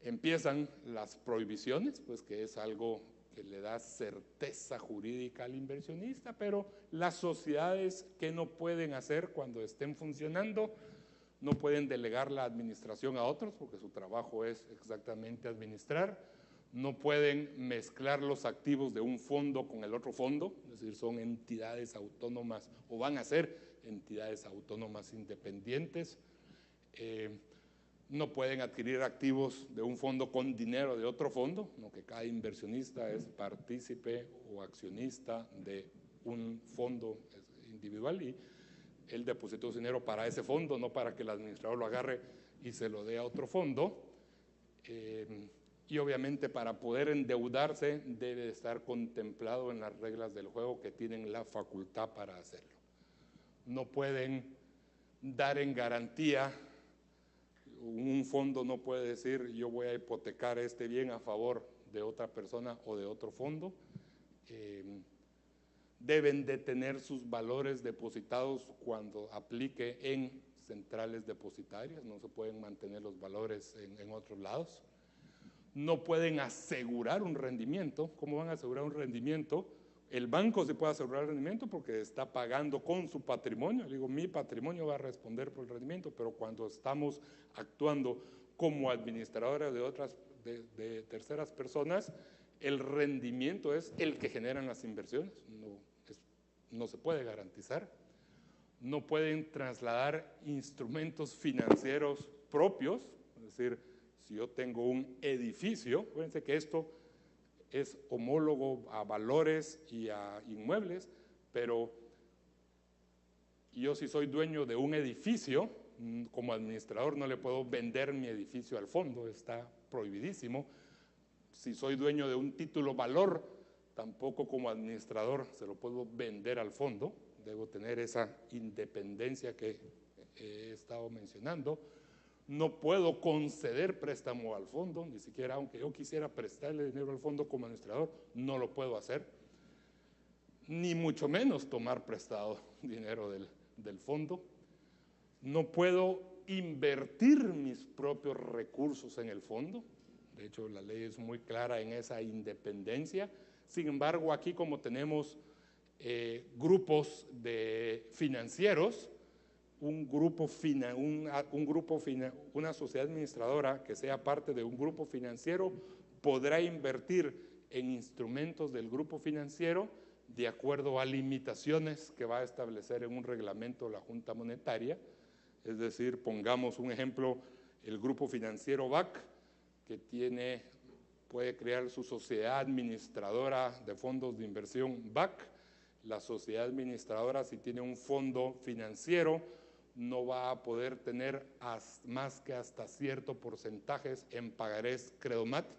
Empiezan las prohibiciones, pues que es algo que le da certeza jurídica al inversionista, pero las sociedades, ¿qué no pueden hacer cuando estén funcionando? No pueden delegar la administración a otros, porque su trabajo es exactamente administrar. No pueden mezclar los activos de un fondo con el otro fondo, es decir, son entidades autónomas, o van a ser entidades autónomas independientes. No pueden adquirir activos de un fondo con dinero de otro fondo, no, que cada inversionista es partícipe o accionista de un fondo individual, y él depositó su dinero para ese fondo, no para que el administrador lo agarre y se lo dé a otro fondo. Y obviamente para poder endeudarse debe estar contemplado en las reglas del juego, que tienen la facultad para hacerlo. No pueden dar en garantía, un fondo no puede decir yo voy a hipotecar este bien a favor de otra persona o de otro fondo. Deben de tener sus valores depositados cuando aplique en centrales depositarias, no se pueden mantener los valores en otros lados. No pueden asegurar un rendimiento. ¿Cómo van a asegurar un rendimiento? El banco se puede asegurar el rendimiento porque está pagando con su patrimonio. Digo, mi patrimonio va a responder por el rendimiento, pero cuando estamos actuando como administradores de terceras personas, el rendimiento es el que generan las inversiones. No se puede garantizar. No pueden trasladar instrumentos financieros propios, es decir, si yo tengo un edificio, fíjense que esto es homólogo a valores y a inmuebles, pero yo si soy dueño de un edificio, como administrador no le puedo vender mi edificio al fondo, está prohibidísimo. Si soy dueño de un título valor, tampoco como administrador se lo puedo vender al fondo, debo tener esa independencia que he estado mencionando. No puedo conceder préstamo al fondo, ni siquiera aunque yo quisiera prestarle dinero al fondo como administrador, no lo puedo hacer, ni mucho menos tomar prestado dinero del fondo. No puedo invertir mis propios recursos en el fondo, de hecho la ley es muy clara en esa independencia. Sin embargo, aquí como tenemos grupos de financieros, una sociedad administradora que sea parte de un grupo financiero podrá invertir en instrumentos del grupo financiero de acuerdo a limitaciones que va a establecer en un reglamento la Junta Monetaria. Es decir, pongamos un ejemplo, el grupo financiero BAC, que puede crear su sociedad administradora de fondos de inversión BAC. La sociedad administradora, si tiene un fondo financiero, no va a poder tener más que hasta cierto porcentajes en pagarés Credomatic,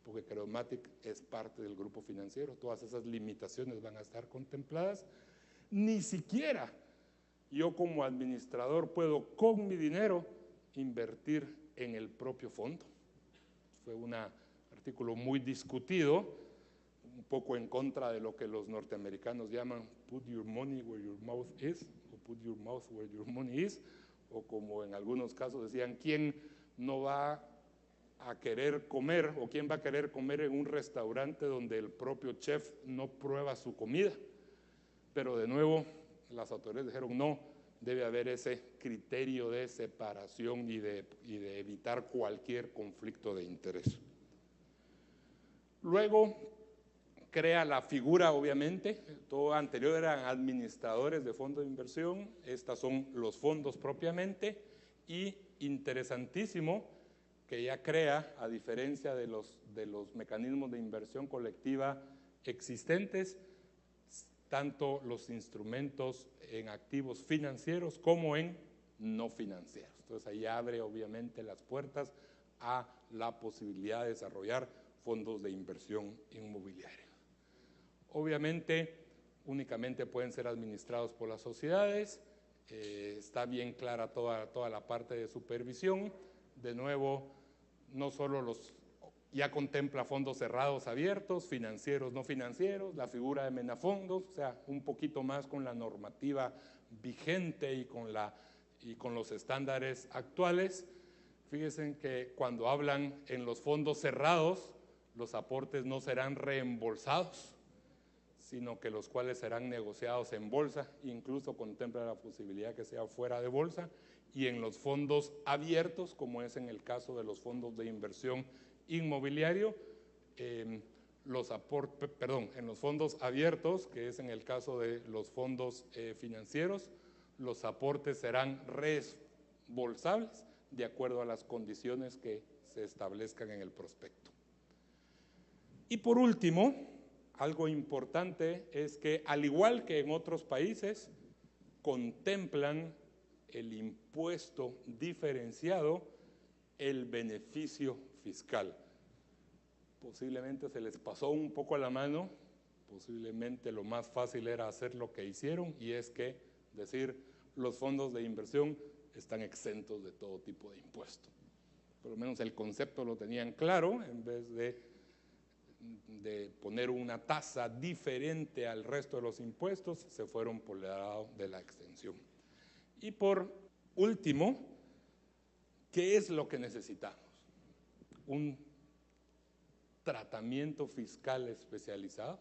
porque Credomatic es parte del grupo financiero. Todas esas limitaciones van a estar contempladas. Ni siquiera yo como administrador puedo con mi dinero invertir en el propio fondo. Fue un artículo muy discutido, un poco en contra de lo que los norteamericanos llaman put your money where your mouth is, o put your mouth where your money is, o como en algunos casos decían, ¿quién no va a querer comer o quién va a querer comer en un restaurante donde el propio chef no prueba su comida? Pero de nuevo, las autoridades dijeron no, debe haber ese criterio de separación y de evitar cualquier conflicto de interés. Luego crea la figura, obviamente, todo anterior eran administradores de fondos de inversión, estas son los fondos propiamente, y interesantísimo que ya crea, a diferencia de los mecanismos de inversión colectiva existentes, tanto los instrumentos en activos financieros como en no financieros. Entonces ahí abre obviamente las puertas a la posibilidad de desarrollar fondos de inversión inmobiliaria. Obviamente únicamente pueden ser administrados por las sociedades, está bien clara toda la parte de supervisión. De nuevo, no solo ya contempla fondos cerrados, abiertos, financieros, no financieros, la figura de menafondos, o sea, un poquito más con la normativa vigente y con los estándares actuales. Fíjense que cuando hablan en los fondos cerrados, los aportes no serán reembolsados, sino que los cuales serán negociados en bolsa, incluso contempla la posibilidad que sea fuera de bolsa, y en los fondos abiertos, como es en el caso de los fondos de inversión inmobiliario, en los fondos abiertos, que es en el caso de los fondos financieros, los aportes serán reembolsables de acuerdo a las condiciones que se establezcan en el prospecto. Y por último, algo importante es que, al igual que en otros países, contemplan el impuesto diferenciado, el beneficio fiscal. Posiblemente se les pasó un poco a la mano, posiblemente lo más fácil era hacer lo que hicieron, y es que decir los fondos de inversión están exentos de todo tipo de impuesto. Por lo menos el concepto lo tenían claro, en vez de de poner una tasa diferente al resto de los impuestos, se fueron por el lado de la extensión. Y por último, ¿qué es lo que necesitamos? Un tratamiento fiscal especializado,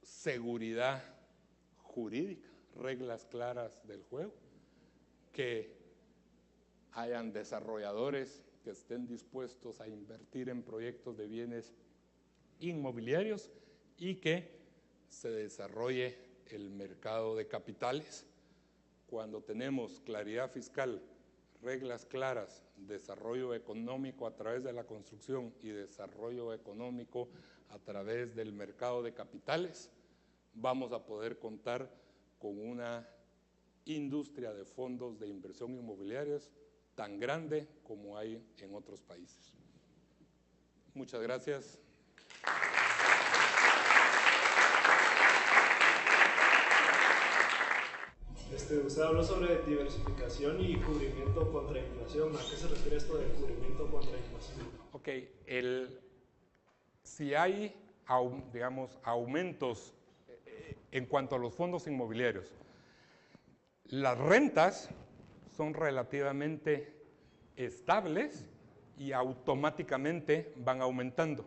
seguridad jurídica, reglas claras del juego, que hayan desarrolladores que estén dispuestos a invertir en proyectos de bienes inmobiliarios y que se desarrolle el mercado de capitales. Cuando tenemos claridad fiscal, reglas claras, desarrollo económico a través de la construcción y desarrollo económico a través del mercado de capitales, vamos a poder contar con una industria de fondos de inversión inmobiliarios tan grande como hay en otros países. Muchas gracias. Usted habló sobre diversificación y cubrimiento contra inflación. ¿A qué se refiere esto de cubrimiento contra inflación? Ok, si hay, digamos, aumentos en cuanto a los fondos inmobiliarios, las rentas son relativamente estables y automáticamente van aumentando.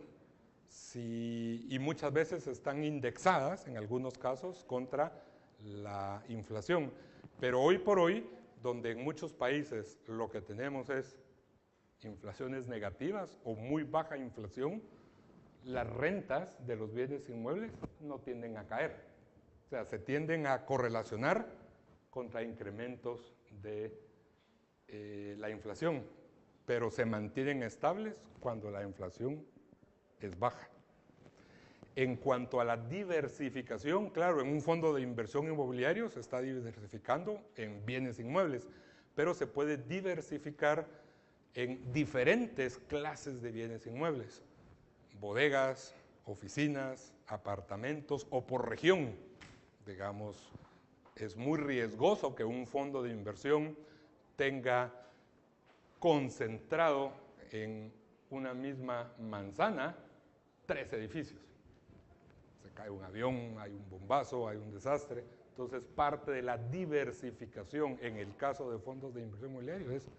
Y muchas veces están indexadas, en algunos casos, contra la inflación. Pero hoy por hoy, donde en muchos países lo que tenemos es inflaciones negativas o muy baja inflación, las rentas de los bienes inmuebles no tienden a caer. O sea, se tienden a correlacionar contra incrementos de la inflación, pero se mantienen estables cuando la inflación es baja. En cuanto a la diversificación, claro, en un fondo de inversión inmobiliario se está diversificando en bienes inmuebles, pero se puede diversificar en diferentes clases de bienes inmuebles, bodegas, oficinas, apartamentos o por región. Digamos, es muy riesgoso que un fondo de inversión tenga concentrado en una misma manzana 3 edificios. Se cae un avión, hay un bombazo, hay un desastre. Entonces, parte de la diversificación en el caso de fondos de inversión inmobiliaria es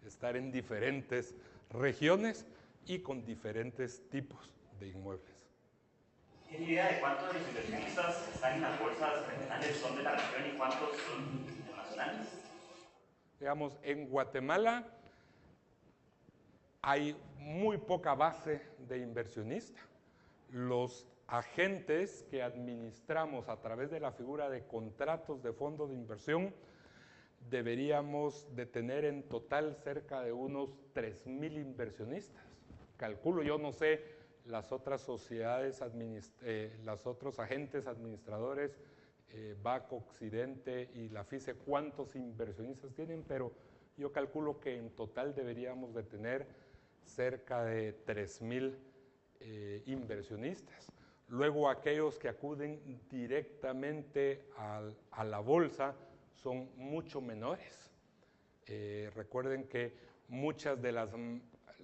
estar en diferentes regiones y con diferentes tipos de inmuebles. ¿Tiene idea de cuántos de los inversionistas están en las bolsas regionales son de la región y cuántos son internacionales? Digamos, en Guatemala hay muy poca base de inversionista. Los agentes que administramos a través de la figura de contratos de fondos de inversión deberíamos de tener en total cerca de unos 3,000 inversionistas. Calculo, yo no sé las otras sociedades, los otros agentes administradores, BAC, Occidente y la FICE, cuántos inversionistas tienen, pero yo calculo que en total deberíamos de tener cerca de 3,000 inversionistas. Luego aquellos que acuden directamente a la bolsa son mucho menores. Recuerden que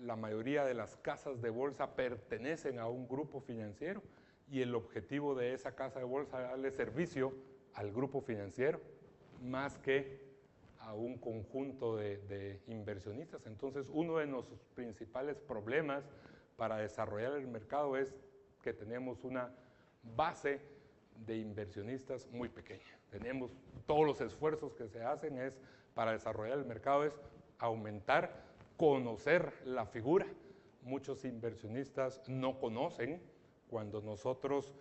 la mayoría de las casas de bolsa pertenecen a un grupo financiero y el objetivo de esa casa de bolsa es darle servicio al grupo financiero más que a un conjunto de inversionistas. Entonces, uno de nuestros principales problemas para desarrollar el mercado es que tenemos una base de inversionistas muy pequeña. Tenemos todos los esfuerzos que se hacen para desarrollar el mercado es aumentar, conocer la figura. Muchos inversionistas no conocen. Cuando nosotros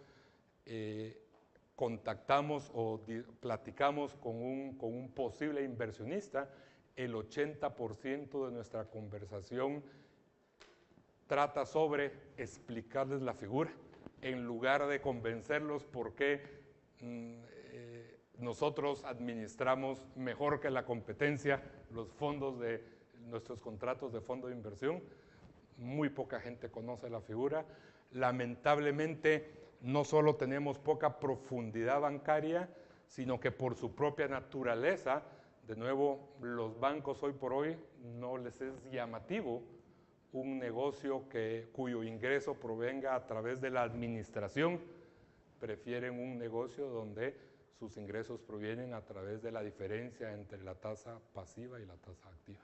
contactamos o platicamos con un posible inversionista, el 80% de nuestra conversación trata sobre explicarles la figura, en lugar de convencerlos por qué nosotros administramos mejor que la competencia los fondos de nuestros contratos de fondo de inversión. Muy poca gente conoce la figura. Lamentablemente, no solo tenemos poca profundidad bancaria, sino que por su propia naturaleza, de nuevo, los bancos hoy por hoy no les es llamativo un negocio cuyo ingreso provenga a través de la administración, prefieren un negocio donde sus ingresos provienen a través de la diferencia entre la tasa pasiva y la tasa activa.